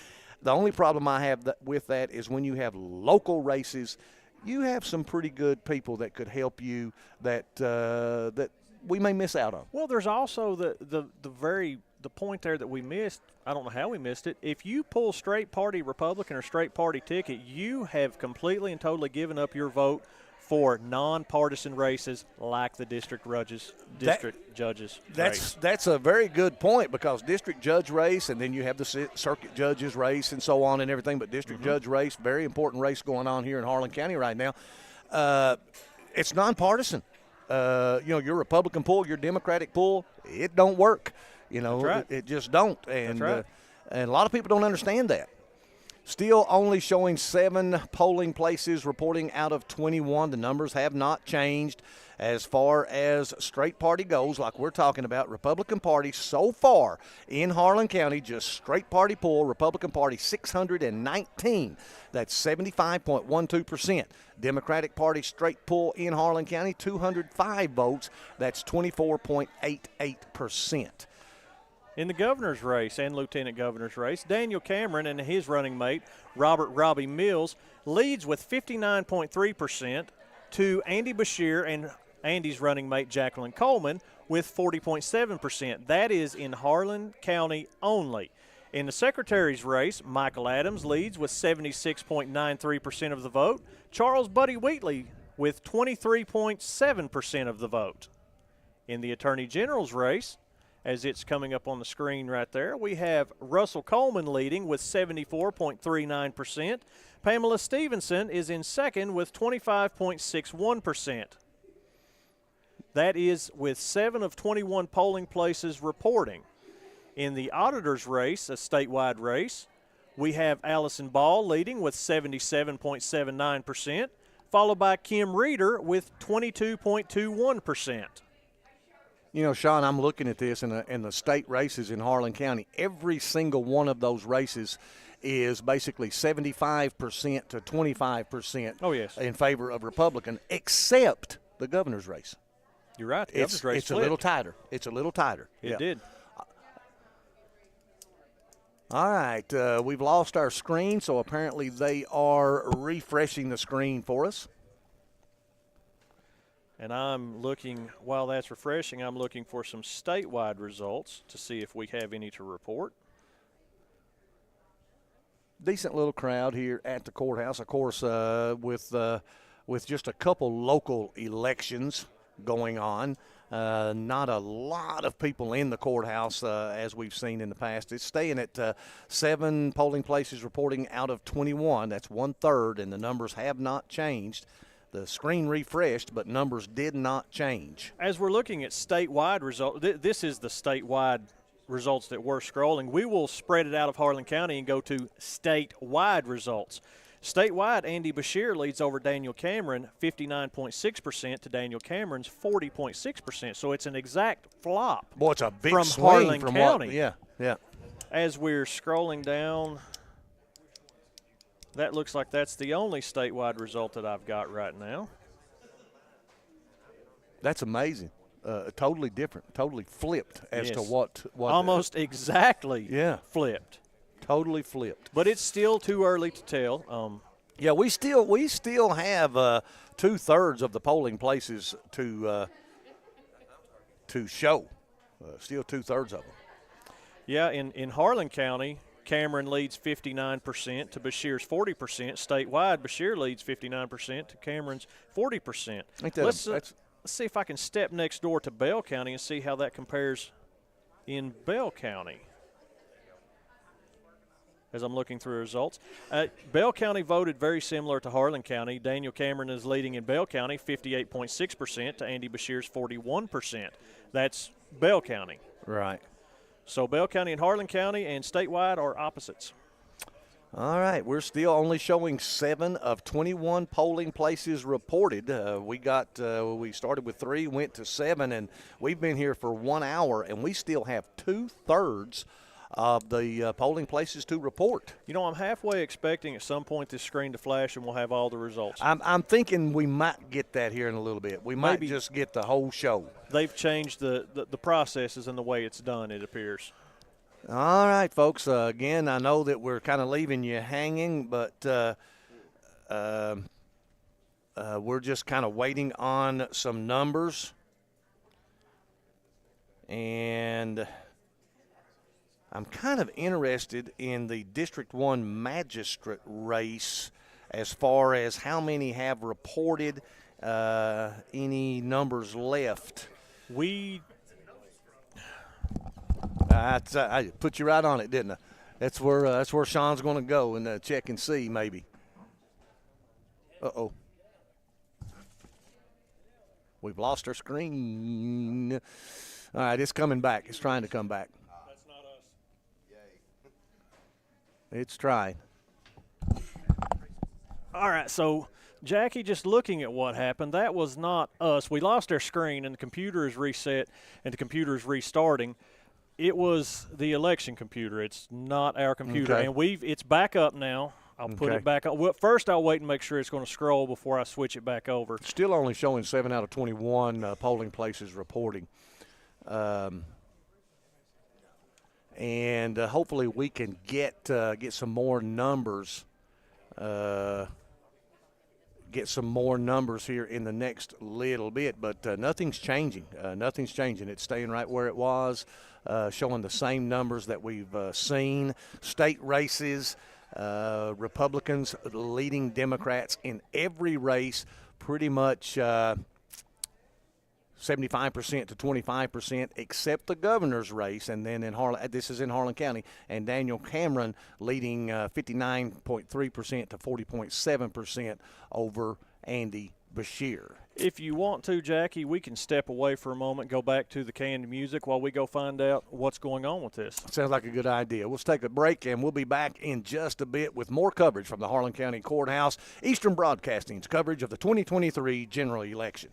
the only problem I have with that is when you have local races, you have some pretty good people that could help you that we may miss out on. Well, there's also the point there that we missed. I don't know how we missed it. If you pull straight party Republican or straight party ticket, you have completely and totally given up your vote for nonpartisan races like the district judges. That's a very good point, because district judge race, and then you have the circuit judges race and so on and everything, but district judge race, very important race going on here in Harlan County right now. It's nonpartisan. Your Republican pull, your Democratic pull, it don't work. That's right. It just don't. And, That's right. And a lot of people don't understand that. Still only showing 7 polling places reporting out of 21. The numbers have not changed as far as straight party goes, like we're talking about. Republican Party so far in Harlan County, just straight party poll, Republican Party 619. That's 75.12%. Democratic Party straight poll in Harlan County, 205 votes. That's 24.88%. In the governor's race and lieutenant governor's race, Daniel Cameron and his running mate, Robbie Mills, leads with 59.3% to Andy Bashir and Andy's running mate, Jacqueline Coleman, with 40.7%. That is in Harlan County only. In the secretary's race, Michael Adams leads with 76.93% of the vote. Charles Buddy Wheatley with 23.7% of the vote. In the attorney general's race, as it's coming up on the screen right there, we have Russell Coleman leading with 74.39%. Pamela Stevenson is in second with 25.61%. That is with 7 of 21 polling places reporting. In the auditor's race, a statewide race, we have Allison Ball leading with 77.79%, followed by Kim Reeder with 22.21%. Sean, I'm looking at this in the state races in Harlan County. Every single one of those races is basically 75% to 25% Oh, yes. in favor of Republican, except the governor's race. You're right. The It's governor's race a little tighter. It's a little tighter. It did. All right. We've lost our screen, so apparently they are refreshing the screen for us. And I'm looking, while that's refreshing, I'm looking for some statewide results to see if we have any to report. Decent little crowd here at the courthouse, of course, with just a couple local elections going on. Not a lot of people in the courthouse as we've seen in the past. It's staying at 7 polling places reporting out of 21. That's 1/3, and the numbers have not changed. The screen refreshed, but numbers did not change. As we're looking at statewide results, this is the statewide results that we're scrolling. We will spread it out of Harlan County and go to statewide results. Statewide, Andy Bashir leads over Daniel Cameron, 59.6% to Daniel Cameron's 40.6%. So it's an exact flop. Boy, it's a big from swing Harlan from County. Yeah. As we're scrolling down, That looks like that's the only statewide result that I've got right now. That's amazing. Totally different, totally flipped as to what almost exactly flipped. Totally flipped. But it's still too early to tell. Yeah, we still have 2/3 of the polling places to show. Still 2/3 of them. Yeah, in Harlan County, Cameron leads 59% to Bashir's 40%. Statewide, Bashir leads 59% to Cameron's 40%. Let's see if I can step next door to Bell County and see how that compares in Bell County. As I'm looking through results, Bell County voted very similar to Harlan County. Daniel Cameron is leading in Bell County, 58.6% to Andy Bashir's 41%. That's Bell County. Right. So Bell County and Harlan County and statewide are opposites. All right, we're still only showing 7 of 21 polling places reported. We started with 3, went to 7, and we've been here for 1 hour, and we still have 2/3 of the polling places to report. You know, I'm halfway expecting at some point this screen to flash and we'll have all the results. I'm thinking we might get that here in a little bit. We might just get the whole show. They've changed the processes and the way it's done, it appears. All right, folks. Again, I know that we're kind of leaving you hanging, but we're just kind of waiting on some numbers. And I'm kind of interested in the District 1 magistrate race as far as how many have reported, any numbers left. I put you right on it, didn't I? That's where Sean's going to go and check and see maybe. Uh-oh. We've lost our screen. All right, it's coming back. It's trying to come back. That's not us. Yay. It's trying. All right, so Jackie, just looking at what happened, that was not us. We lost our screen and the computer is reset and the computer is restarting. It was the election computer. It's not our computer. Okay. And it's back up now. I'll put it back up. Well, first I'll wait and make sure it's going to scroll before I switch it back over. Still only showing 7 out of 21 polling places reporting. And hopefully we can get some more numbers. Get some more numbers here in the next little bit, but nothing's changing. Nothing's changing. It's staying right where it was, showing the same numbers that we've seen. State races, Republicans leading Democrats in every race, pretty much 75% to 25%, except the governor's race. And then in Harlan, this is in Harlan County, and Daniel Cameron leading 59.3% to 40.7% over Andy Bashir. If you want to, Jackie, we can step away for a moment, go back to the canned music while we go find out what's going on with this. Sounds like a good idea. We'll take a break, and we'll be back in just a bit with more coverage from the Harlan County Courthouse, Eastern Broadcasting's coverage of the 2023 general election.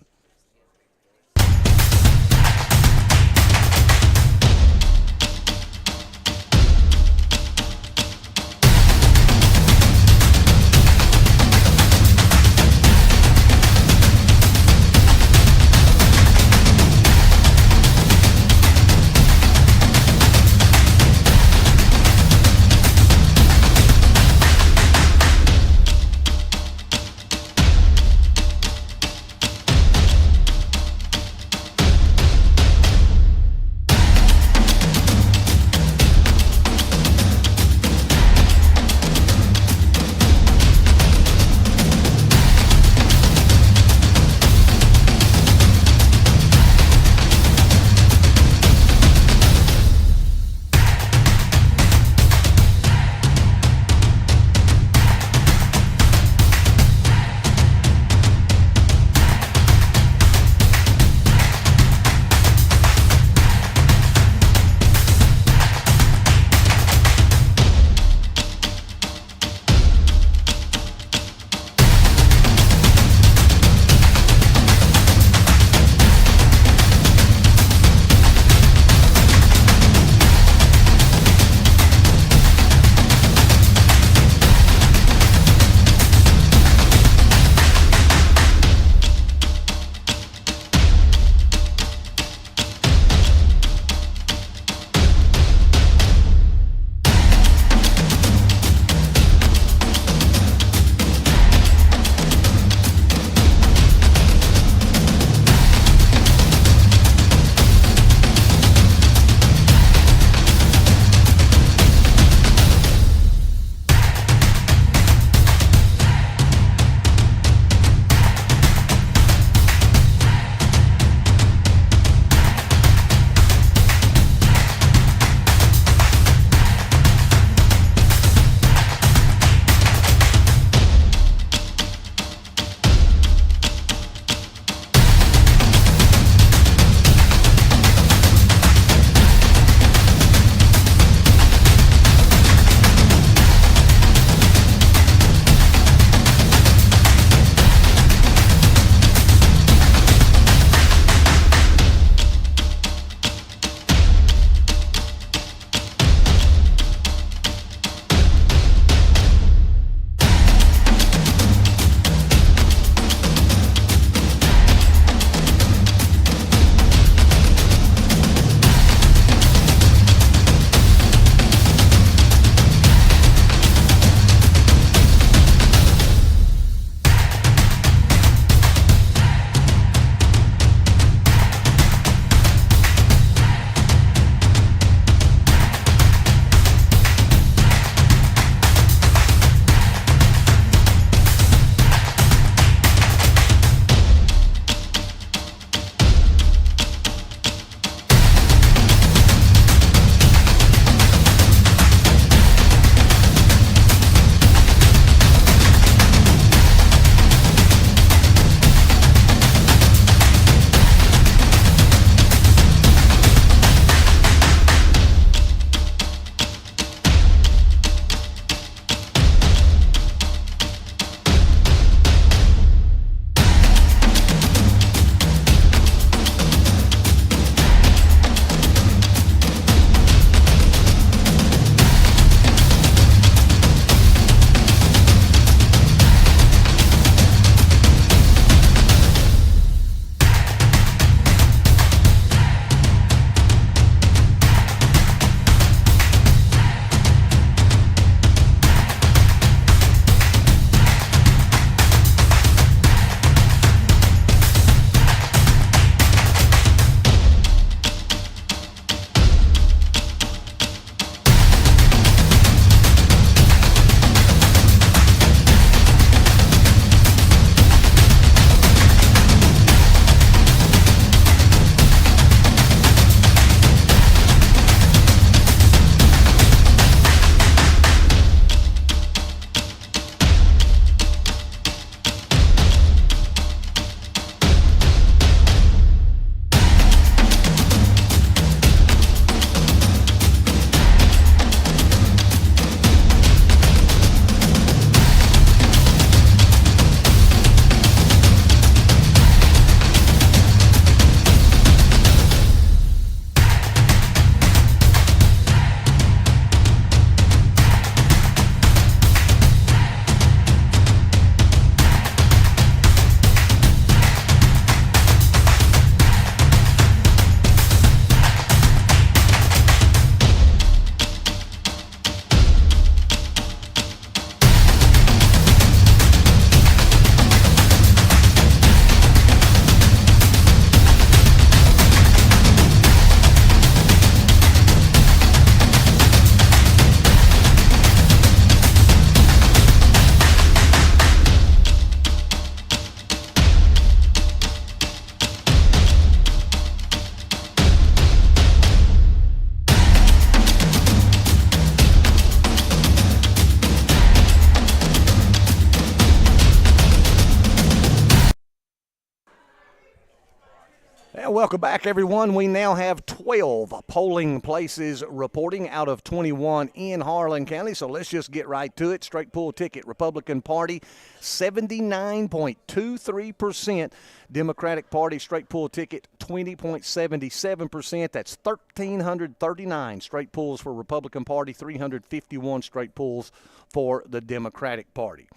welcome back, everyone. We now have 12 polling places reporting out of 21 in Harlan County, so let's just get right to it. Straight pull ticket, Republican Party, 79.23%. Democratic Party, straight pull ticket, 20.77%. That's 1,339 straight pulls for Republican Party, 351 straight pulls for the Democratic Party.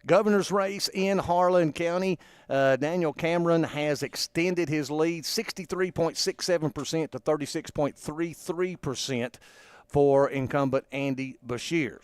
Governor's race in Harlan County, Daniel Cameron has extended his lead 63.67% to 36.33% for incumbent Andy Beshear.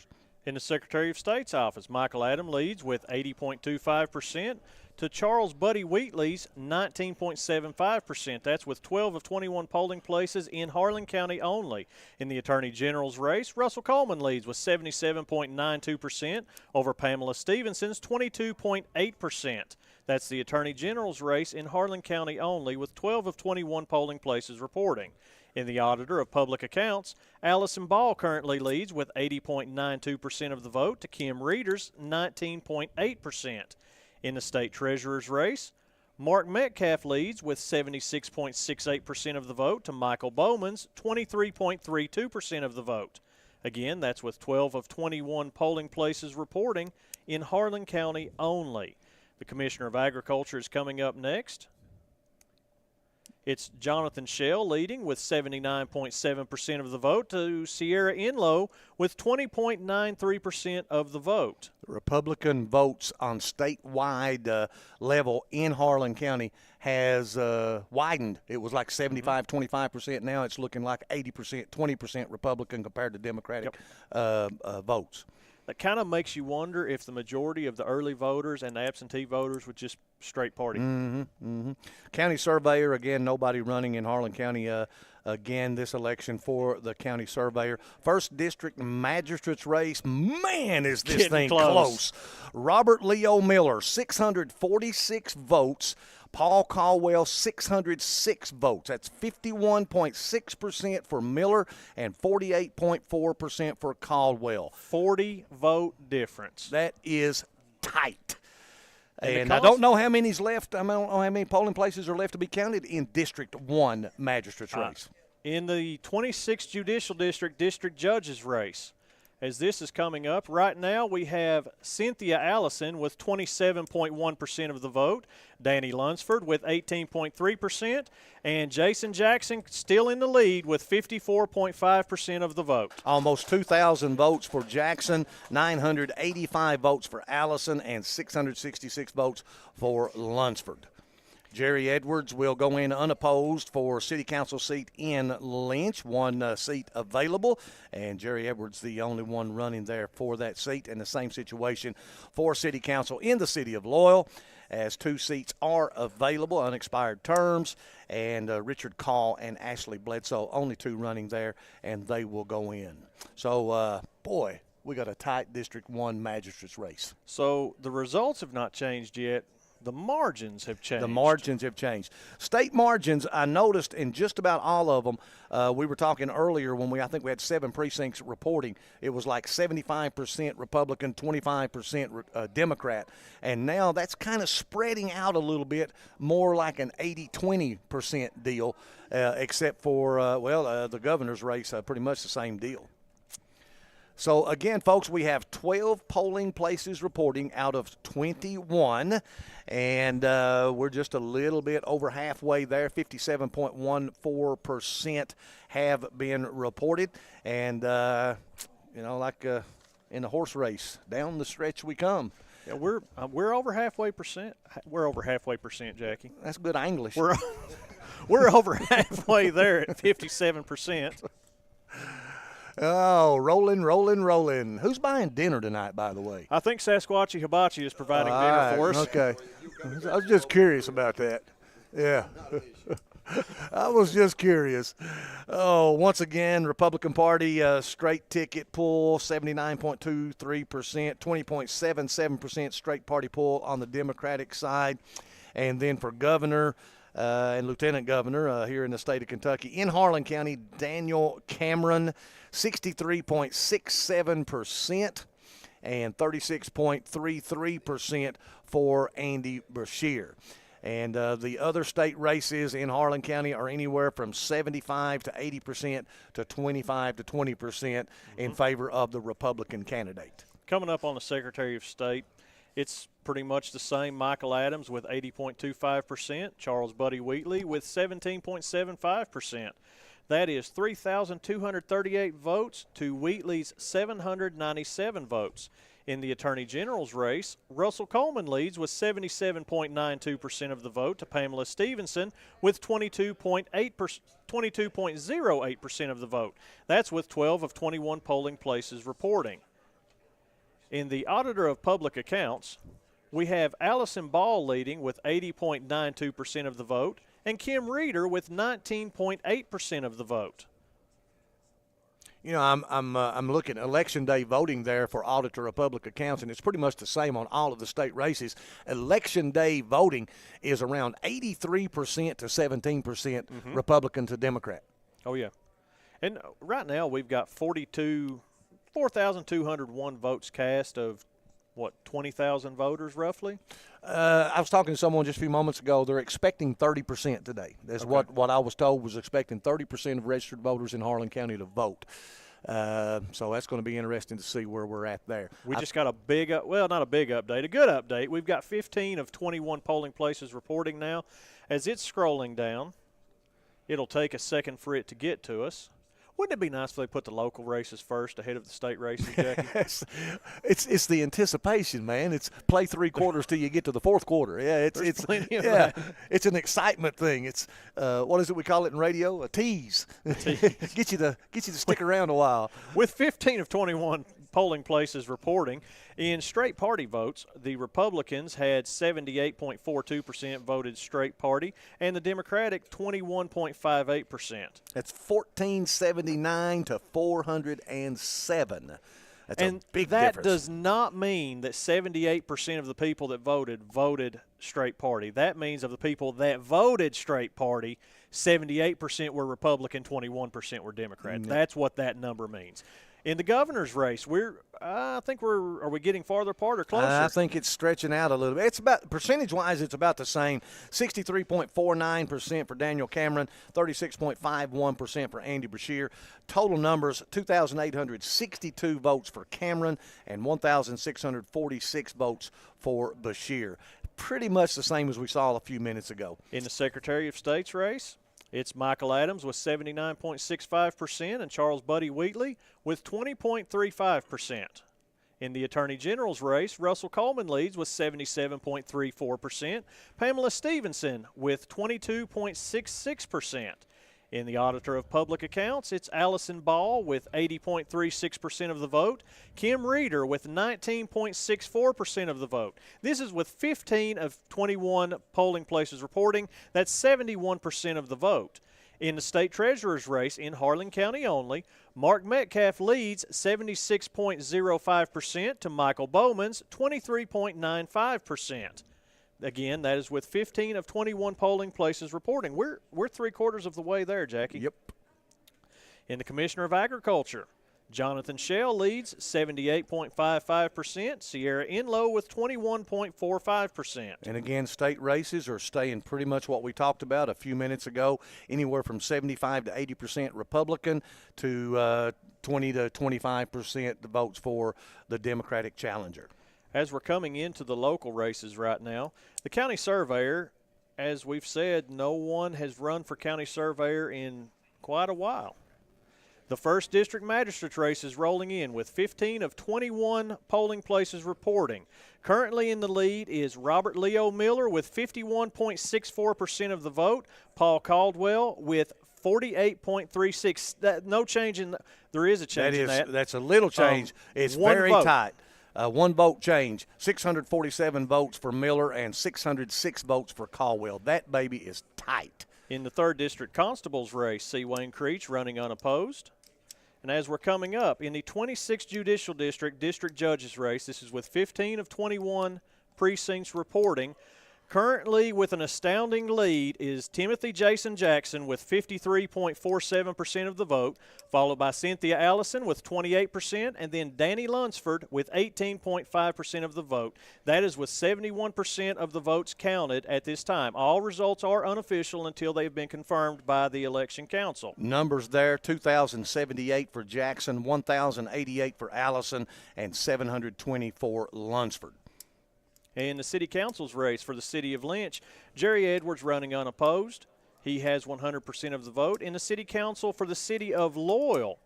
In the Secretary of State's office, Michael Adam leads with 80.25% to Charles Buddy Wheatley's 19.75%. That's with 12 of 21 polling places in Harlan County only. In the Attorney General's race, Russell Coleman leads with 77.92% over Pamela Stevenson's 22.8%. That's the Attorney General's race in Harlan County only, with 12 of 21 polling places reporting. In the Auditor of Public Accounts, Allison Ball currently leads with 80.92% of the vote to Kim Reeder's 19.8%. In the State Treasurer's race, Mark Metcalf leads with 76.68% of the vote to Michael Bowman's 23.32% of the vote. Again, that's with 12 of 21 polling places reporting in Harlan County only. The Commissioner of Agriculture is coming up next. It's Jonathan Shell leading with 79.7% of the vote to Sierra Enlow with 20.93% of the vote. The Republican votes on statewide level in Harlan County has widened. It was like 75-25%. Now it's looking like 80%, 20% Republican compared to Democratic votes. That kind of makes you wonder if the majority of the early voters and the absentee voters would just straight party. County surveyor, again, nobody running in Harlan County again this election for the county surveyor. First district magistrate's race, man, is this thing close. Robert Leo Miller, 646 votes. Paul Caldwell, 606 votes. That's 51.6% for Miller and 48.4% for Caldwell. 40-vote difference. That is tight. And I don't know how many's left. I don't know how many polling places are left to be counted in District 1 magistrate's race. In the 26th Judicial District District Judge's race, as this is coming up, right now we have Cynthia Allison with 27.1% of the vote, Danny Lunsford with 18.3%, and Jason Jackson still in the lead with 54.5% of the vote. Almost 2,000 votes for Jackson, 985 votes for Allison, and 666 votes for Lunsford. Jerry Edwards will go in unopposed for city council seat in Lynch, one seat available, and Jerry Edwards the only one running there for that seat. In the same situation for city council in the city of Loyal, as two seats are available, unexpired terms, and Richard Call and Ashley Bledsoe, only two running there, and they will go in. So, boy, we got a tight District 1 magistrate's race. So the results have not changed yet. The margins have changed. The margins have changed. State margins, I noticed in just about all of them. We were talking earlier when I think we had 7 precincts reporting. It was like 75% Republican, 25% Democrat. And now that's kind of spreading out a little bit, more like an 80-20% deal, except for, the governor's race, pretty much the same deal. So, again, folks, we have 12 polling places reporting out of 21, and we're just a little bit over halfway there. 57.14% have been reported. And, like in the horse race, down the stretch we come. Yeah, we're over halfway percent. We're over halfway percent, Jackie. That's good English. We're over halfway there at 57%. Oh, rolling. Who's buying dinner tonight, by the way? I think Sasquatchy Hibachi is providing dinner for us. Okay. I was just curious about that. Yeah. I was just curious. Oh, once again, Republican Party straight ticket pull, 79.23%, 20.77% straight party pull on the Democratic side. And then for governor and lieutenant governor here in the state of Kentucky, in Harlan County, Daniel Cameron, 63.67% and 36.33% for Andy Beshear. And the other state races in Harlan County are anywhere from 75 to 80% to 25 to 20% in favor of the Republican candidate. Coming up on the Secretary of State, it's pretty much the same. Michael Adams with 80.25%, Charles Buddy Wheatley with 17.75%. That is 3,238 votes to Wheatley's 797 votes. In the Attorney General's race, Russell Coleman leads with 77.92% of the vote to Pamela Stevenson with 22.08% of the vote. That's with 12 of 21 polling places reporting. In the Auditor of Public Accounts, we have Allison Ball leading with 80.92% of the vote and Kim Reeder with 19.8% of the vote. You know, I'm looking at Election Day voting there for Auditor of Public Accounts, and it's pretty much the same on all of the state races. Election Day voting is around 83% to 17% Republican to Democrat. Oh, yeah. And right now we've got 4,201 votes cast of, what, 20,000 voters roughly? I was talking to someone just a few moments ago. They're expecting 30% today. That's Okay. what I was told, was expecting 30% of registered voters in Harlan County to vote. So that's going to be interesting to see where we're at there. We just got a big, well, not a big update, a good update. We've got 15 of 21 polling places reporting now. As it's scrolling down, it'll take a second for it to get to us. Wouldn't it be nice if they put the local races first ahead of the state races, Jackie? It's the anticipation, man. It's play three quarters till you get to the fourth quarter. Yeah, it's it's an excitement thing. It's what is it we call it in radio? A tease. get you to stick around a while. With 15 of 21 polling places reporting, in straight party votes, the Republicans had 78.42% voted straight party, and the Democratic 21.58%. That's 1479 to 407. That's a big difference. That does not mean that 78% of the people that voted straight party. That means of the people that voted straight party, 78% were Republican, 21% were Democrat. That's what that number means. In the governor's race, are we getting farther apart or closer? I think it's stretching out a little bit. It's about, percentage-wise, it's about the same. 63.49% for Daniel Cameron, 36.51% for Andy Brashear. Total numbers, 2,862 votes for Cameron and 1,646 votes for Brashear. Pretty much the same as we saw a few minutes ago. In the Secretary of State's race, it's Michael Adams with 79.65% and Charles Buddy Wheatley with 20.35%. In the Attorney General's race, Russell Coleman leads with 77.34%, Pamela Stevenson with 22.66%. In the Auditor of Public Accounts, it's Allison Ball with 80.36% of the vote, Kim Reeder with 19.64% of the vote. This is with 15 of 21 polling places reporting. That's 71% of the vote. In the State Treasurer's race in Harlan County only, Mark Metcalf leads 76.05% to Michael Bowman's 23.95%. Again, that is with 15 of 21 polling places reporting. We're three-quarters of the way there, Jackie. Yep. In the Commissioner of Agriculture, Jonathan Shell leads 78.55%, Sierra Enlow with 21.45%. And again, state races are staying pretty much what we talked about a few minutes ago, anywhere from 75 to 80% Republican to 20 to 25% the votes for the Democratic challenger. As we're coming into the local races right now, the county surveyor, as we've said, no one has run for county surveyor in quite a while. The 1st District Magistrate's race is rolling in with 15 of 21 polling places reporting. Currently in the lead is Robert Leo Miller with 51.64% of the vote, Paul Caldwell with 48.36. No change in there is a change in that. That's a little change. It's very tight. One vote change, 647 votes for Miller and 606 votes for Caldwell. That baby is tight. In the 3rd District Constable's race, C. Wayne Creech running unopposed. And as we're coming up, in the 26th Judicial District District Judge's race, this is with 15 of 21 precincts reporting, Currently, with an astounding lead, is Timothy Jason Jackson with 53.47% of the vote, followed by Cynthia Allison with 28%, and then Danny Lunsford with 18.5% of the vote. That is with 71% of the votes counted at this time. All results are unofficial until they have been confirmed by the Election Council. Numbers there, 2,078 for Jackson, 1,088 for Allison, and 720 for Lunsford. In the city council's race for the city of Lynch, Jerry Edwards running unopposed. He has 100% of the vote. In the city council for the city of Loyal,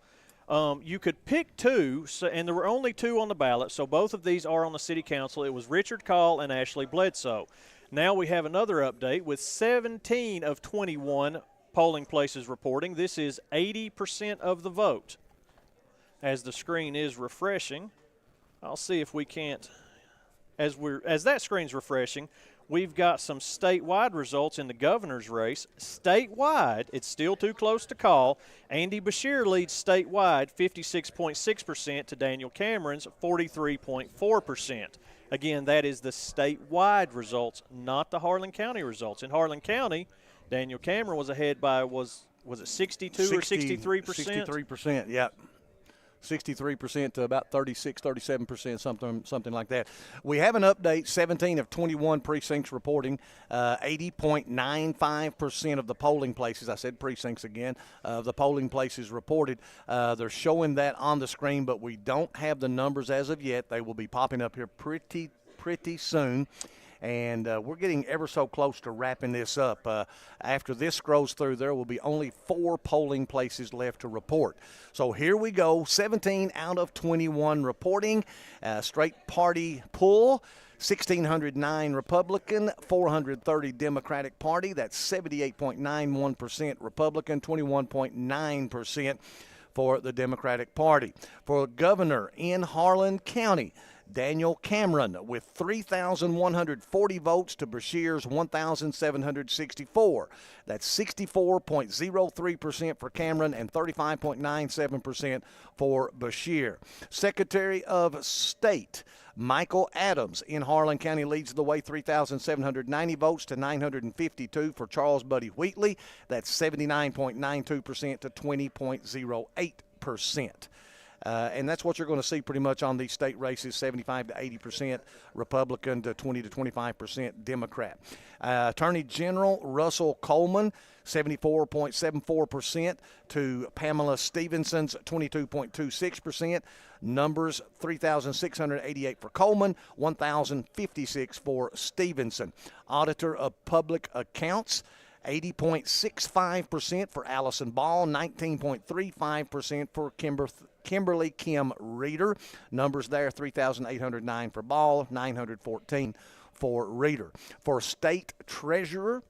you could pick two, and there were only two on the ballot, so both of these are on the city council. It was Richard Call and Ashley Bledsoe. Now we have another update with 17 of 21 polling places reporting. This is 80% of the vote. As the screen is refreshing, I'll see if we can't. As that screen's refreshing, we've got some statewide results in the governor's race. Statewide, it's still too close to call. Andy Beshear leads statewide 56.6% to Daniel Cameron's 43.4%. Again, that is the statewide results, not the Harlan County results. In Harlan County, Daniel Cameron was ahead by, was it 62 or 63%? 63%, yeah. 63% to about 36, 37%, something like that. We have an update, 17 of 21 precincts reporting, 80.95% of the polling places, I said precincts again, the polling places reported. They're showing that on the screen, but we don't have the numbers as of yet. They will be popping up here pretty soon. And we're getting ever so close to wrapping this up. After this scrolls through, there will be only 4 polling places left to report. So here we go, 17 out of 21 reporting, straight party pull. 1,609 Republican, 430 Democratic Party. That's 78.91% Republican, 21.9% for the Democratic Party. For governor in Harlan County, Daniel Cameron with 3,140 votes to Beshear's 1,764. That's 64.03% for Cameron and 35.97% for Beshear. Secretary of State Michael Adams in Harlan County leads the way, 3,790 votes to 952 for Charles Buddy Wheatley. That's 79.92% to 20.08%. And that's what you're going to see pretty much on these state races, 75 to 80% Republican to 20 to 25% Democrat. Attorney General Russell Coleman, 74.74% to Pamela Stevenson's 22.26%. Numbers, 3,688 for Coleman, 1,056 for Stevenson. Auditor of Public Accounts, 80.65% for Allison Ball, 19.35% for Kimberly Kim Reeder. Numbers there, 3,809 for Ball, 914 for Reeder. For state treasurer,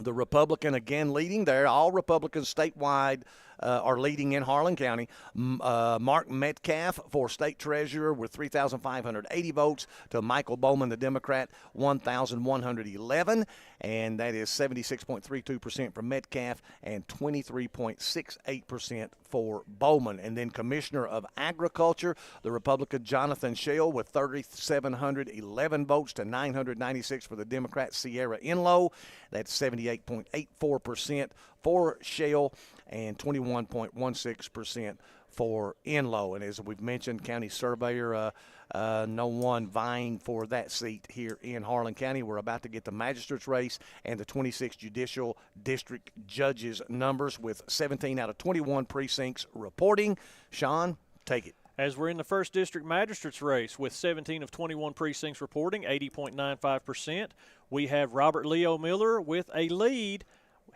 the Republican again leading there. All Republicans statewide are leading in Harlan County. Mark Metcalf for state treasurer with 3,580 votes to Michael Bowman, the Democrat, 1,111. And that is 76.32% for Metcalf and 23.68% for Bowman. And then Commissioner of Agriculture, the Republican Jonathan Shell with 3,711 votes to 996 for the Democrat Sierra Enlow. That's 78.84% for Shell and 21.16% for Enlow. And as we've mentioned, county surveyor, no one vying for that seat here in Harlan County. We're about to get the magistrate's race and the 26th Judicial District judges numbers with 17 out of 21 precincts reporting. Sean, take it. As we're in the 1st District Magistrate's race with 17 of 21 precincts reporting, 80.95%, we have Robert Leo Miller with a lead.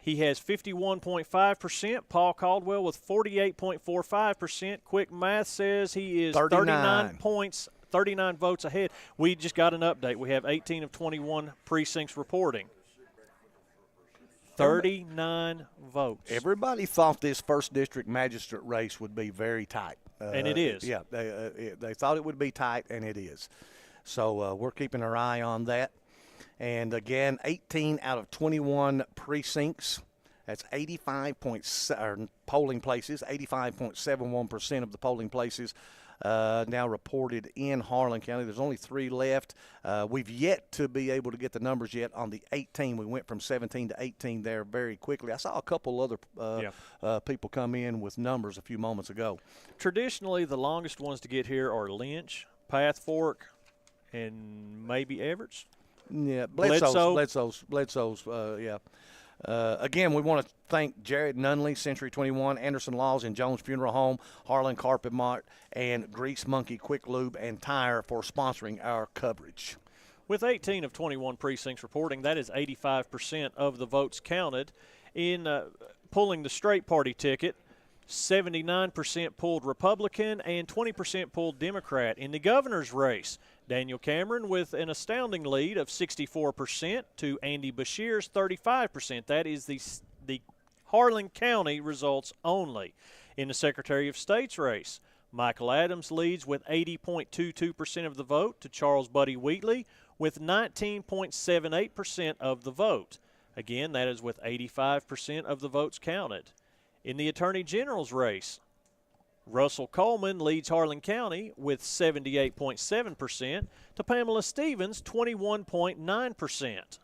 He has 51.5%. Paul Caldwell with 48.45%. Quick math says he is 39 votes ahead. We just got an update. We have 18 of 21 precincts reporting. 39 votes. Everybody thought this 1st District Magistrate race would be very tight. And it is. Yeah, they thought it would be tight, and it is. So we're keeping our eye on that. And, again, 18 out of 21 precincts. That's 85 polling places, 85.71% of the polling places now reported in Harlan County. There's only 3 left. We've yet to be able to get the numbers yet on the 18. We went from 17 to 18 there very quickly. I saw a couple other people come in with numbers a few moments ago. Traditionally, the longest ones to get here are Lynch, Path Fork, and maybe Everett's. Yeah, Bledsoe's, yeah. Again, we want to thank Jared Nunley, Century 21, Anderson Laws and Jones Funeral Home, Harlan Carpet Mart, and Grease Monkey Quick Lube and Tire for sponsoring our coverage. With 18 of 21 precincts reporting, that is 85% of the votes counted. In pulling the straight party ticket, 79% pulled Republican and 20% pulled Democrat. In the governor's race, Daniel Cameron with an astounding lead of 64% to Andy Beshear's 35%. That is the Harlan County results only. In the Secretary of State's race, Michael Adams leads with 80.22% of the vote to Charles Buddy Wheatley with 19.78% of the vote. Again, that is with 85% of the votes counted. In the Attorney General's race, Russell Coleman leads Harlan County with 78.7% to Pamela Stevens' 21.9%.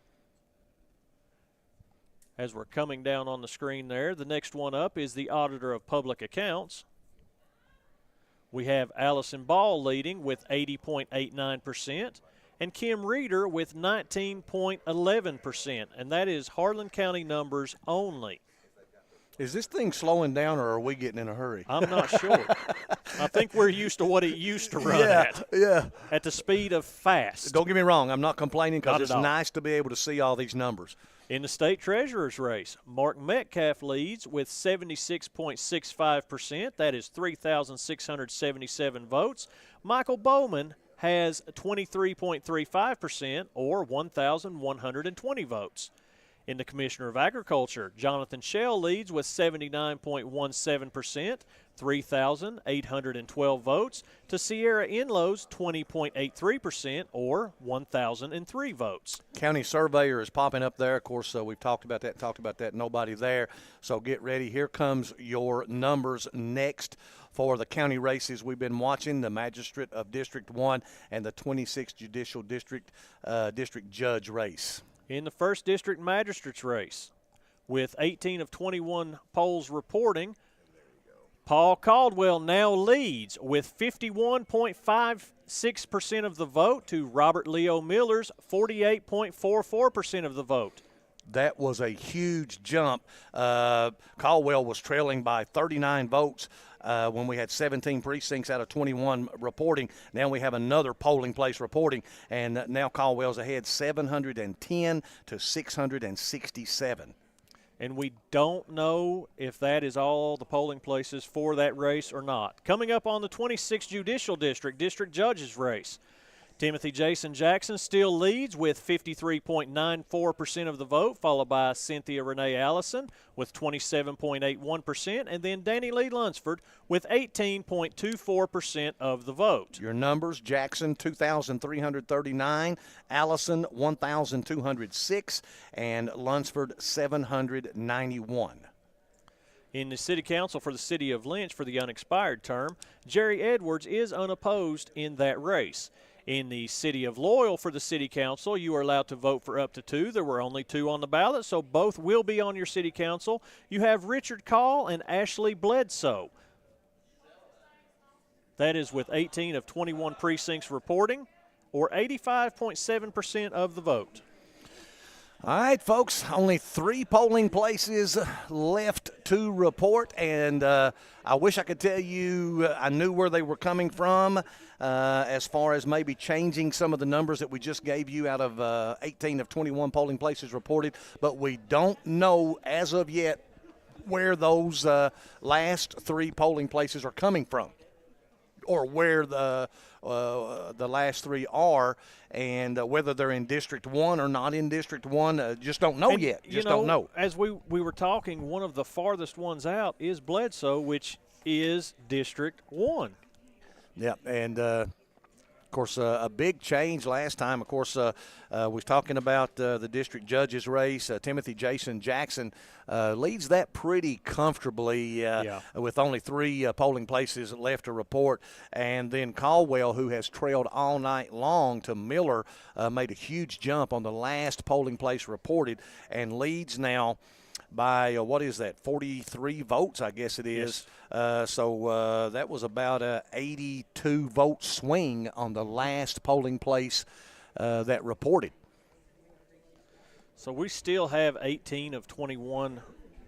As we're coming down on the screen there, the next one up is the Auditor of Public Accounts. We have Allison Ball leading with 80.89% and Kim Reeder with 19.11%, and that is Harlan County numbers only. Is this thing slowing down, or are we getting in a hurry? I'm not sure. I think we're used to what it used to run at. Yeah. At the speed of fast. Don't get me wrong. I'm not complaining because it's nice to be able to see all these numbers. In the state treasurer's race, Mark Metcalf leads with 76.65%. That is 3,677 votes. Michael Bowman has 23.35%, or 1,120 votes. In the Commissioner of Agriculture, Jonathan Shell leads with 79.17%, 3,812 votes, to Sierra Enlow's 20.83%, or 1,003 votes. County surveyor is popping up there. Of course, we've talked about that. Nobody there. So get ready. Here comes your numbers next for the county races we've been watching, the Magistrate of District 1 and the 26th Judicial District Judge race. In the 1st District Magistrate's race, with 18 of 21 polls reporting, Paul Caldwell now leads with 51.56% of the vote to Robert Leo Miller's 48.44% of the vote. That was a huge jump. Caldwell was trailing by 39 votes when we had 17 precincts out of 21 reporting. Now we have another polling place reporting, and now Caldwell's ahead 710 to 667. And we don't know if that is all the polling places for that race or not. Coming up on the 26th Judicial District Judges race, Timothy Jason Jackson still leads with 53.94% of the vote, followed by Cynthia Renee Allison with 27.81%, and then Danny Lee Lunsford with 18.24% of the vote. Your numbers: Jackson 2,339, Allison 1,206, and Lunsford 791. In the City Council for the City of Lynch for the unexpired term, Jerry Edwards is unopposed in that race. In the City of Loyal for the City Council, you are allowed to vote for up to 2. There were only 2 on the ballot, so both will be on your City Council. You have Richard Call and Ashley Bledsoe. That is with 18 of 21 precincts reporting, or 85.7% of the vote. All right, folks, only 3 polling places left to report, and I wish I could tell you I knew where they were coming from as far as maybe changing some of the numbers that we just gave you out of 18 of 21 polling places reported, but we don't know as of yet where those last 3 polling places are coming from, or where the last 3 are, and whether they're in District 1 or not in District 1, just don't know yet. Don't know. As we were talking, one of the farthest ones out is Bledsoe, which is District 1. Yeah, and of course, a big change last time. Of course, was talking about the district judges race. Timothy Jason Jackson leads that pretty comfortably with only 3 polling places left to report. And then Caldwell, who has trailed all night long to Miller, made a huge jump on the last polling place reported and leads now by, 43 votes, I guess it is. Yes. So that was about a 82 vote swing on the last polling place that reported. So we still have 18 of 21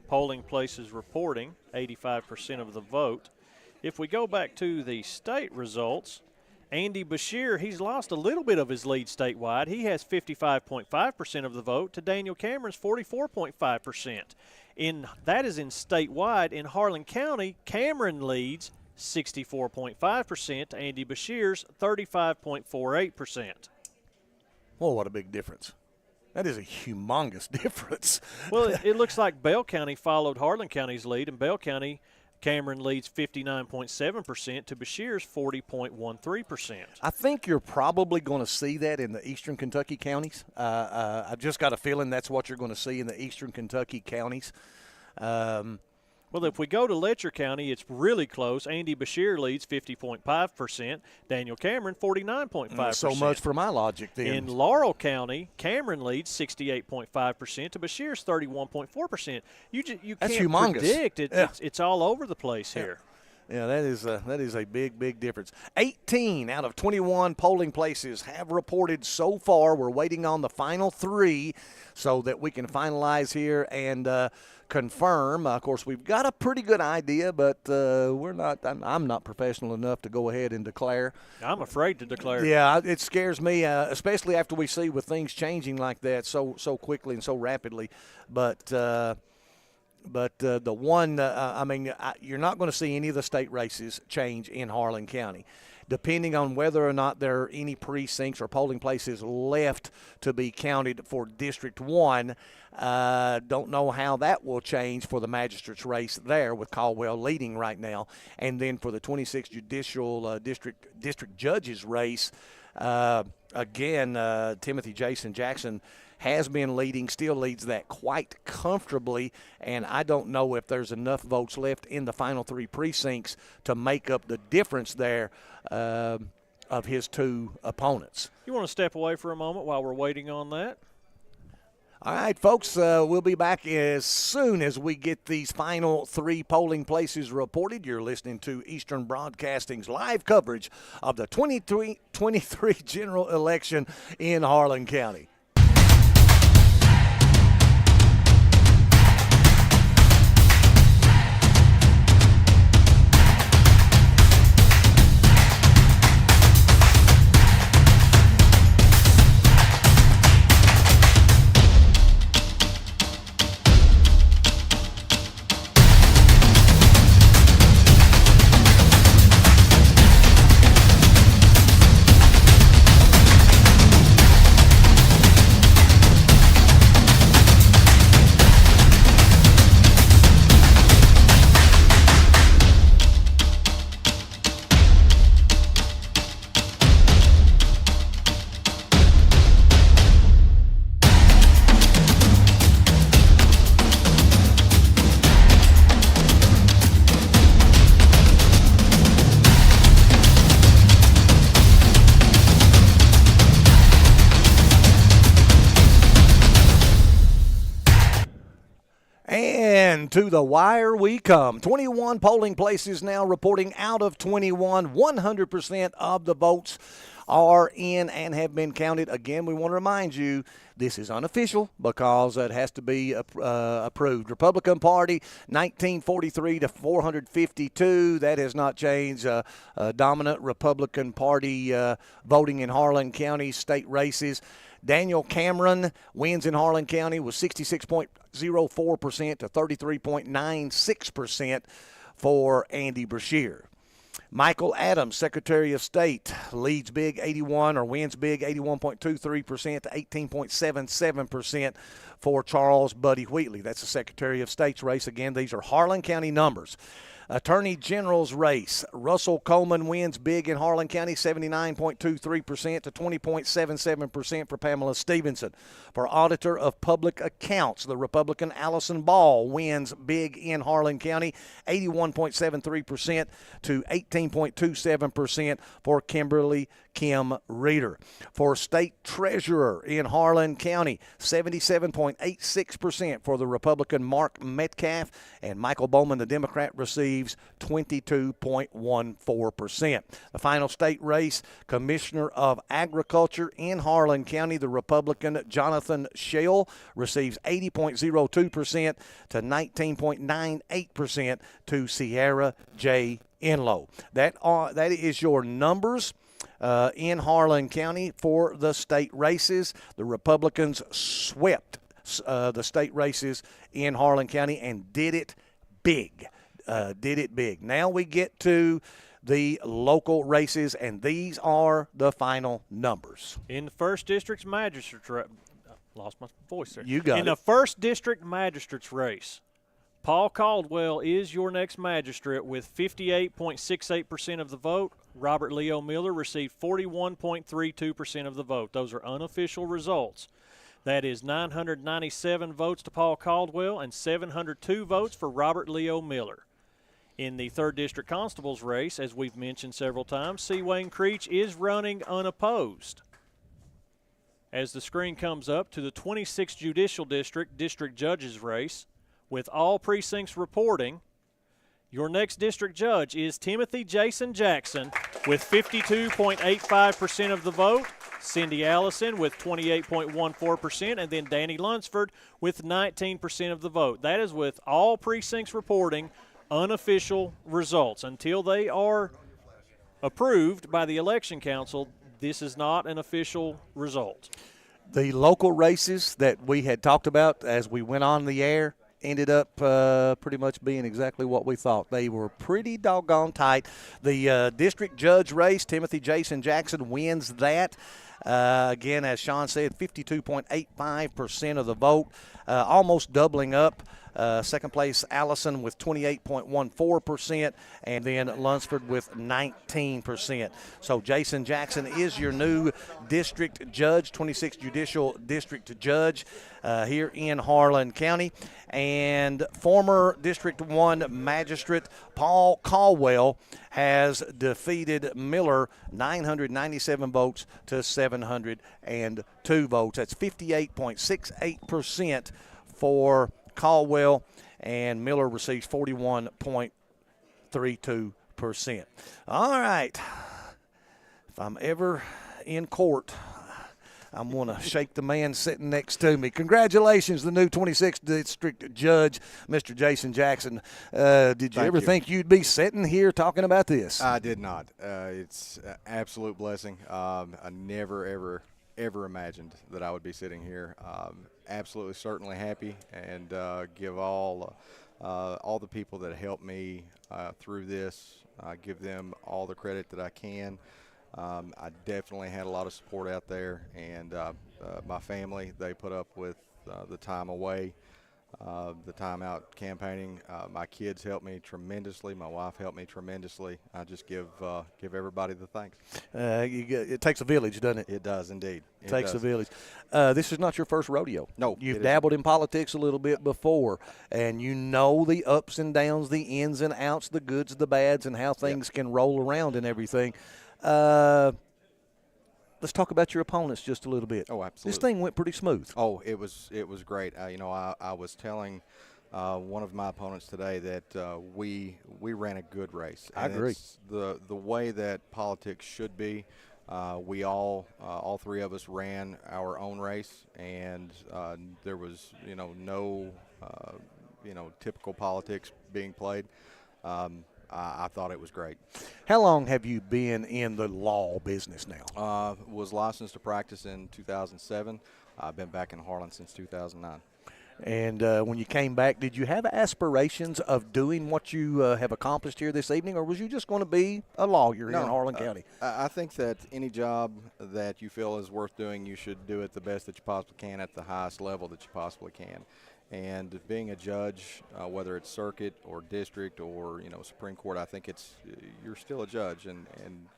polling places reporting, 85% of the vote. If we go back to the state results, Andy Bashir, he's lost a little bit of his lead statewide. He has 55.5% of the vote to Daniel Cameron's 44.5%. That is in statewide. In Harlan County, Cameron leads 64.5% to Andy Bashir's 35.48%. Well, what a big difference. That is a humongous difference. Well, it looks like Bell County followed Harlan County's lead, and Bell County, Cameron leads 59.7% to Bashir's 40.13%. I think you're probably going to see that in the eastern Kentucky counties. I've just got a feeling that's what you're going to see in the eastern Kentucky counties. Well, if we go to Letcher County, it's really close. Andy Bashir leads 50.5%. Daniel Cameron, 49.5%. So much for my logic then. In Laurel County, Cameron leads 68.5% to Bashir's 31.4%. You That's can't humongous. predict it. Yeah. It's all over the place here. Yeah, that is a big difference. 18 out of 21 polling places have reported so far. We're waiting on the final 3 so that we can finalize here and confirm. Of course, we've got a pretty good idea, but I'm not professional enough to go ahead and declare. I'm afraid to declare. Yeah, it scares me, especially after we see with things changing like that so quickly and so rapidly. But the one, you're not going to see any of the state races change in Harlan County. Depending on whether or not there are any precincts or polling places left to be counted for District 1, don't know how that will change for the magistrate's race there with Caldwell leading right now. And then for the 26th Judicial District Judges race, again, Timothy Jason Jackson has been leading, still leads that quite comfortably, and I don't know if there's enough votes left in the final 3 precincts to make up the difference there of his 2 opponents. You want to step away for a moment while we're waiting on that? All right, folks, we'll be back as soon as we get these final 3 polling places reported. You're listening to Eastern Broadcasting's live coverage of the 2023 general election in Harlan County. And to the wire we come. 21 polling places now reporting out of 21. 100% of the votes are in and have been counted. Again, we want to remind you, this is unofficial because it has to be approved. Republican Party, 1943 to 452. That has not changed. Dominant Republican Party voting in Harlan County state races. Daniel Cameron wins in Harlan County with 66.04% to 33.96% for Andy Bashir. Michael Adams, Secretary of State, leads big 81 or wins big 81.23% to 18.77% for Charles Buddy Wheatley. That's the Secretary of State's race. Again, these are Harlan County numbers. Attorney General's race. Russell Coleman wins big in Harlan County, 79.23% to 20.77% for Pamela Stevenson. For Auditor of Public Accounts, the Republican Allison Ball wins big in Harlan County, 81.73% to 18.27% for Kimberly Kim Reeder. For State Treasurer in Harlan County, 77.86% for the Republican Mark Metcalf, and Michael Bowman, the Democrat, receives 22.14%. The final state race, Commissioner of Agriculture in Harlan County, the Republican Jonathan Schell receives 80.02% to 19.98% to Sierra J. Enlow. That is your numbers in Harlan County for the state races. The Republicans swept the state races in Harlan County and did it big. Now we get to the local races, and these are the final numbers. In the 1st District's magistrate's race, lost my voice there. You got it. In the 1st District magistrate's race, Paul Caldwell is your next magistrate with 58.68% of the vote. Robert Leo Miller received 41.32% of the vote. Those are unofficial results. That is 997 votes to Paul Caldwell and 702 votes for Robert Leo Miller. In the 3rd District Constable's race, as we've mentioned several times, C. Wayne Creech is running unopposed. As the screen comes up to the 26th Judicial District District Judge's race, with all precincts reporting, your next district judge is Timothy Jason Jackson with 52.85% of the vote, Cindy Allison with 28.14%, and then Danny Lunsford with 19% of the vote. That is with all precincts reporting unofficial results. Until they are approved by the Election Council, this is not an official result. The local races that we had talked about as we went on the air ended up pretty much being exactly what we thought. They were pretty doggone tight. The district judge race, Timothy Jason Jackson wins that. Again, as Sean said, 52.85% of the vote, almost doubling up. Second place, Allison with 28.14%, and then Lunsford with 19%. So Jason Jackson is your new district judge, 26th Judicial District Judge here in Harlan County. And former District 1 Magistrate Paul Caldwell has defeated Miller 997 votes to 702 votes. That's 58.68% for Caldwell, and Miller receives 41.32%. All right. If I'm ever in court, I'm going to shake the man sitting next to me. Congratulations, the new 26th District Judge, Mr. Jason Jackson. Did you ever think you'd be sitting here talking about this? I did not. It's an absolute blessing. I never, ever imagined that I would be sitting here. Absolutely, certainly happy, and give all the people that helped me through this, give them all the credit that I can. I definitely had a lot of support out there, and my family, they put up with the time away, the time out campaigning. My kids helped me tremendously. My wife helped me tremendously. I just give everybody the thanks. It takes a village, doesn't it? It does indeed. It takes a village. This is not your first rodeo. No. You've dabbled in politics a little bit before, and you know the ups and downs, the ins and outs, the goods, the bads, and how things can roll around and everything. Let's talk about your opponents just a little bit. Oh, absolutely. This thing went pretty smooth. Oh, it was great. I was telling one of my opponents today that we ran a good race. I agree. It's the way that politics should be. We all three of us ran our own race, and there was no typical politics being played. I thought it was great. How long have you been in the law business now? Was licensed to practice in 2007. I've been back in Harlan since 2009. And when you came back, did you have aspirations of doing what you have accomplished here this evening, or was you just going to be a lawyer here in Harlan County? I think that any job that you feel is worth doing, you should do it the best that you possibly can at the highest level that you possibly can. And being a judge, whether it's circuit or district or Supreme Court, I think you're still a judge, and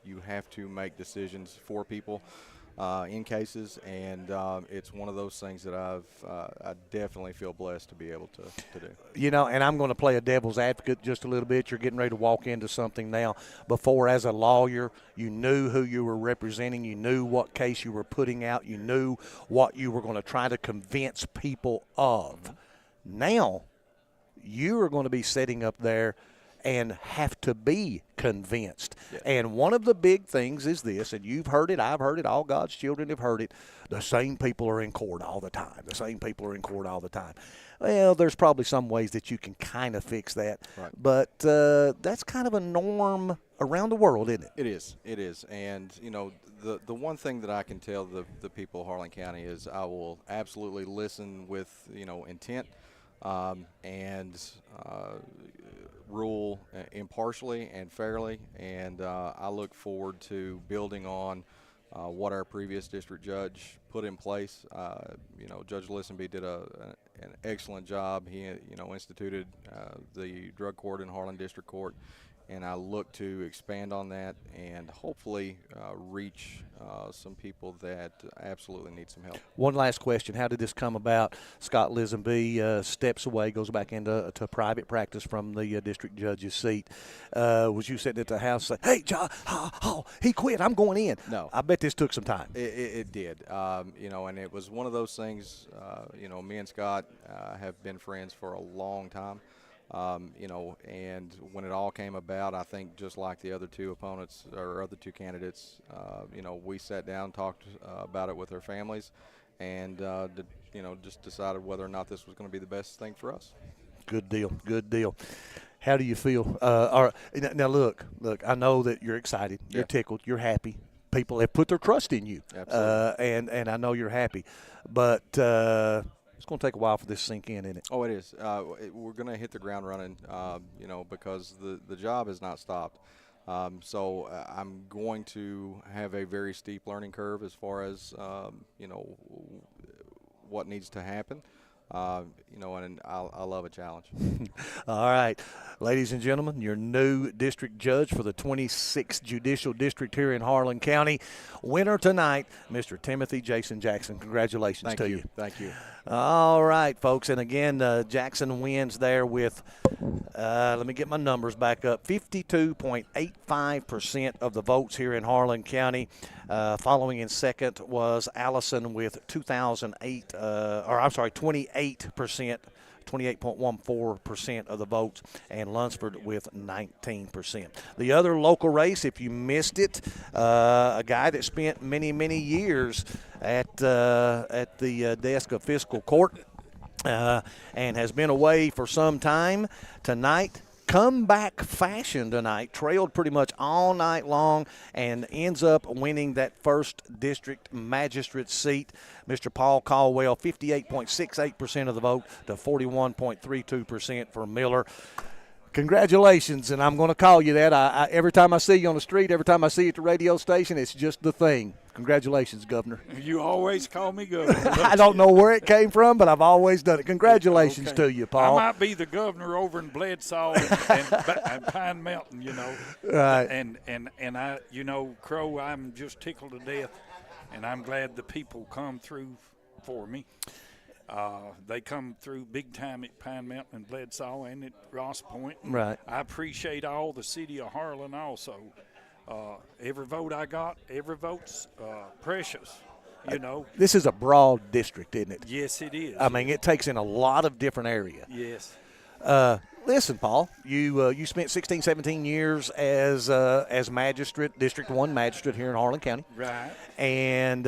you have to make decisions for people in cases, and it's one of those things that I definitely feel blessed to be able to do. And I'm going to play a devil's advocate just a little bit. You're getting ready to walk into something now. Before, as a lawyer, you knew who you were representing. You knew what case you were putting out. You knew what you were going to try to convince people of. Now, you are going to be sitting up there and have to be convinced. Yeah. And one of the big things is this, and you've heard it, I've heard it, all God's children have heard it, the same people are in court all the time. The same people are in court all the time. Well, there's probably some ways that you can kind of fix that. Right. But that's kind of a norm around the world, isn't it? It is. And, the one thing that I can tell the people of Harlan County is I will absolutely listen with, intent and rule impartially and fairly. And I look forward to building on what our previous district judge put in place. Judge Listenby did an excellent job. He, instituted the drug court in Harlan District Court, and I look to expand on that and hopefully reach some people that absolutely need some help. One last question. How did this come about? Scott Lisenby steps away, goes back into private practice from the district judge's seat. Was you sitting at the house saying, hey, John, he quit, I'm going in? No. I bet this took some time. It did. And it was one of those things, me and Scott have been friends for a long time. And when it all came about, I think just like the other two opponents or other two candidates, we sat down, talked about it with our families, and just decided whether or not this was going to be the best thing for us. Good deal. How do you feel? Now look, I know that you're excited, you're tickled, you're happy. People have put their trust in you. Absolutely. And I know you're happy, but it's going to take a while for this to sink in, isn't it? Oh, it is. We're going to hit the ground running, because the job has not stopped. So I'm going to have a very steep learning curve as far as, what needs to happen. And I love a challenge. All right. Ladies and gentlemen, your new district judge for the 26th Judicial District here in Harlan County. Winner tonight, Mr. Timothy Jason Jackson. Congratulations to you. Thank you. All right, folks. And again, Jackson wins there with, let me get my numbers back up, 52.85% of the votes here in Harlan County. Following in second was Allison with 28%. 28.14% of the votes, and Lunsford with 19%. The other local race, if you missed it, a guy that spent many, many years at the desk of fiscal court and has been away for some time. Tonight, comeback fashion tonight, trailed pretty much all night long and ends up winning that first district magistrate seat. Mr. Paul Caldwell, 58.68% of the vote to 41.32% for Miller. Congratulations, and I'm going to call you that. Every time I see you on the street, every time I see you at the radio station, it's just the thing. Congratulations, Governor. You always call me Governor. I don't know where it came from, but I've always done it. Congratulations to you, Paul. I might be the governor over in Bledsoe and Pine Mountain, Right. And I, Crow, I'm just tickled to death, and I'm glad the people come through for me. They come through big time at Pine Mountain and Bledsoe and at Ross Point. Right. I appreciate all the city of Harlan also. Every vote I got, every vote's precious, This is a broad district, isn't it? Yes, it is. I mean, it takes in a lot of different areas. Yes. Listen, Paul, you spent 16, 17 years as magistrate, District 1 magistrate here in Harlan County. Right. And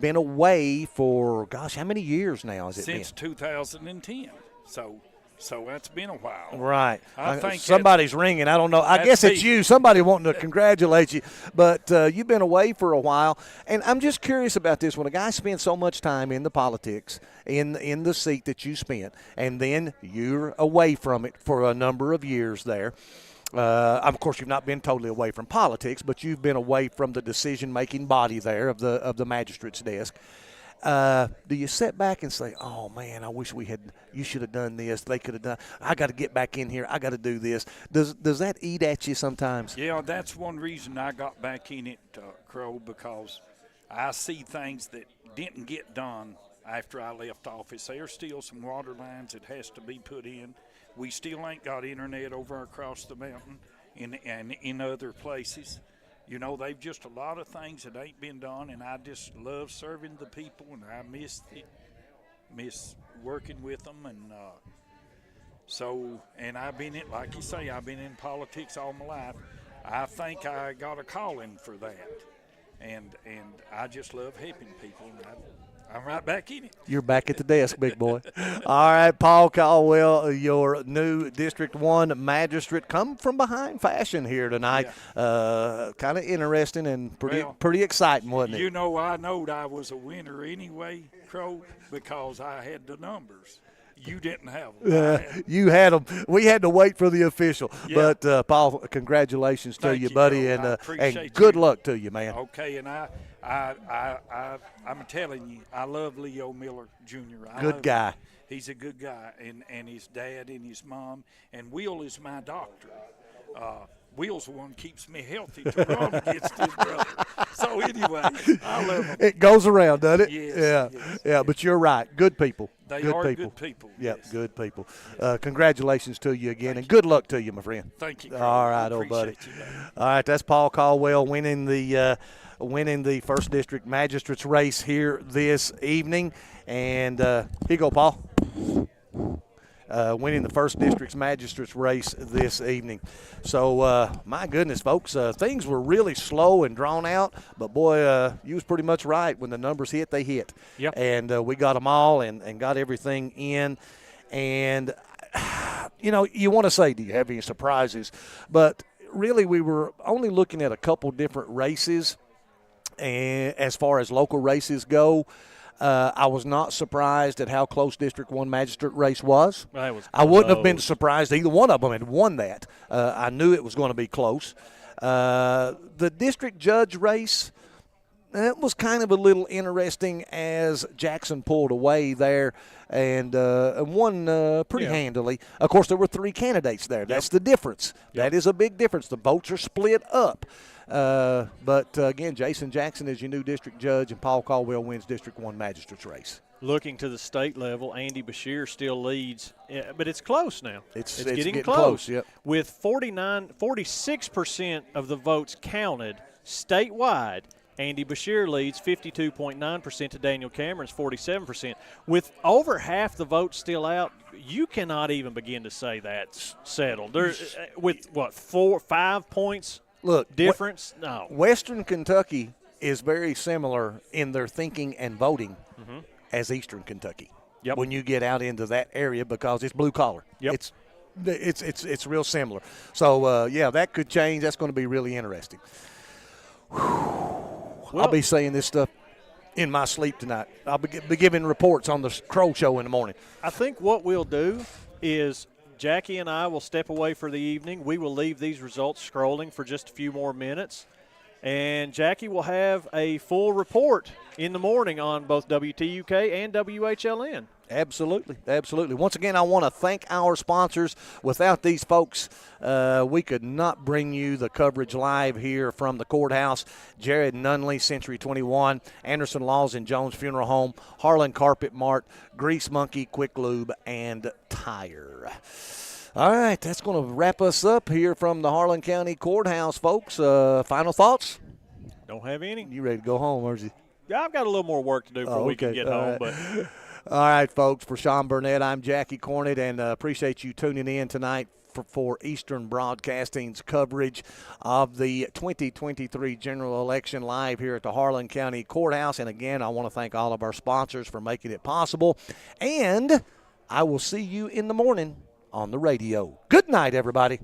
been away for, gosh, how many years now has it been? Since 2010. So that's been a while. Right. I think somebody's ringing. I don't know. I guess it's you. Somebody wanting to congratulate you. But you've been away for a while. And I'm just curious about this. When a guy spends so much time in the politics, in the seat that you spent, and then you're away from it for a number of years there, of course, you've not been totally away from politics, but you've been away from the decision-making body there of the magistrate's desk. Do you sit back and say, "Oh man, I wish you should have done this. They could have done. I got to get back in here. I got to do this." Does that eat at you sometimes? Yeah, that's one reason I got back in it, Crow, because I see things that didn't get done after I left office. There's still some water lines that has to be put in. We still ain't got internet over across the mountain and in other places. You know, they've just a lot of things that ain't been done, and I just love serving the people, and I miss working with them, and and I've been in, like you say, I've been in politics all my life. I think I got a calling for that, and I just love helping people, and I'm right back in it. You're back at the desk, big boy. All right, Paul Caldwell, your new District 1 magistrate, come from behind fashion here tonight. Yeah. Kind of interesting and pretty exciting, wasn't it? You know, I knowed I was a winner anyway, Crow, because I had the numbers. You didn't have them. You had them. We had to wait for the official. Yeah. But, Paul, congratulations to Thank you, you, buddy, Crow. and good luck to you, man. Okay, and I'm telling you, I love Leo Miller Jr. Good guy. He's a good guy, and his dad and his mom. And Will is my doctor. Will's the one keeps me healthy to run against his brother. So anyway, I love him. It goes around, doesn't it? Yes, yeah. But you're right. Good people. They good are people. good people. Yep, yes. good people. Congratulations to you again, and good luck to you, my friend. Thank you. All right, old buddy. All right, that's Paul Caldwell winning the 1st District Magistrates race here this evening. And here you go, Paul. Winning the 1st District's Magistrates race this evening. So, my goodness, folks, things were really slow and drawn out, but, boy, you was pretty much right. When the numbers hit, they hit. Yep. And we got them all and got everything in. And, you know, you want to say, do you have any surprises? But really we were only looking at a couple different races, and as far as local races go. I was not surprised at how close District 1 magistrate race was. I wouldn't have been surprised either one of them had won that. I knew it was going to be close. The district judge race, it was kind of a little interesting as Jackson pulled away there and won pretty handily. Of course, there were 3 candidates there. That's the difference. That is a big difference. The votes are split up. But again, Jason Jackson is your new district judge, and Paul Caldwell wins District 1 magistrate's race. Looking to the state level, Andy Bashir still leads, but it's close now. It's getting close. Yep. With 46% of the votes counted statewide, Andy Bashir leads 52.9% to Daniel Cameron's 47%. With over half the votes still out, you cannot even begin to say that's settled. With, 5 points? Look, difference? No. Western Kentucky is very similar in their thinking and voting as Eastern Kentucky. Yep. When you get out into that area, because it's blue collar. Yep. It's real similar. So that could change. That's going to be really interesting. I'll be saying this stuff in my sleep tonight. I'll be giving reports on the Crow Show in the morning. I think what we'll do is Jackie and I will step away for the evening. We will leave these results scrolling for just a few more minutes. And Jackie will have a full report in the morning on both WTUK and WHLN. Absolutely, absolutely. Once again, I want to thank our sponsors. Without these folks, we could not bring you the coverage live here from the courthouse. Jared Nunley, Century 21, Anderson Laws and Jones Funeral Home, Harlan Carpet Mart, Grease Monkey, Quick Lube, and Tire. All right, that's going to wrap us up here from the Harlan County Courthouse, folks. Final thoughts? Don't have any. You ready to go home, or is you? Yeah, I've got a little more work to do before we can get home. Right. But all right, folks, for Sean Burnett, I'm Jackie Cornett, and appreciate you tuning in tonight for Eastern Broadcasting's coverage of the 2023 general election live here at the Harlan County Courthouse. And again, I want to thank all of our sponsors for making it possible. And I will see you in the morning on the radio. Good night, everybody.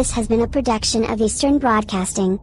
This has been a production of Eastern Broadcasting.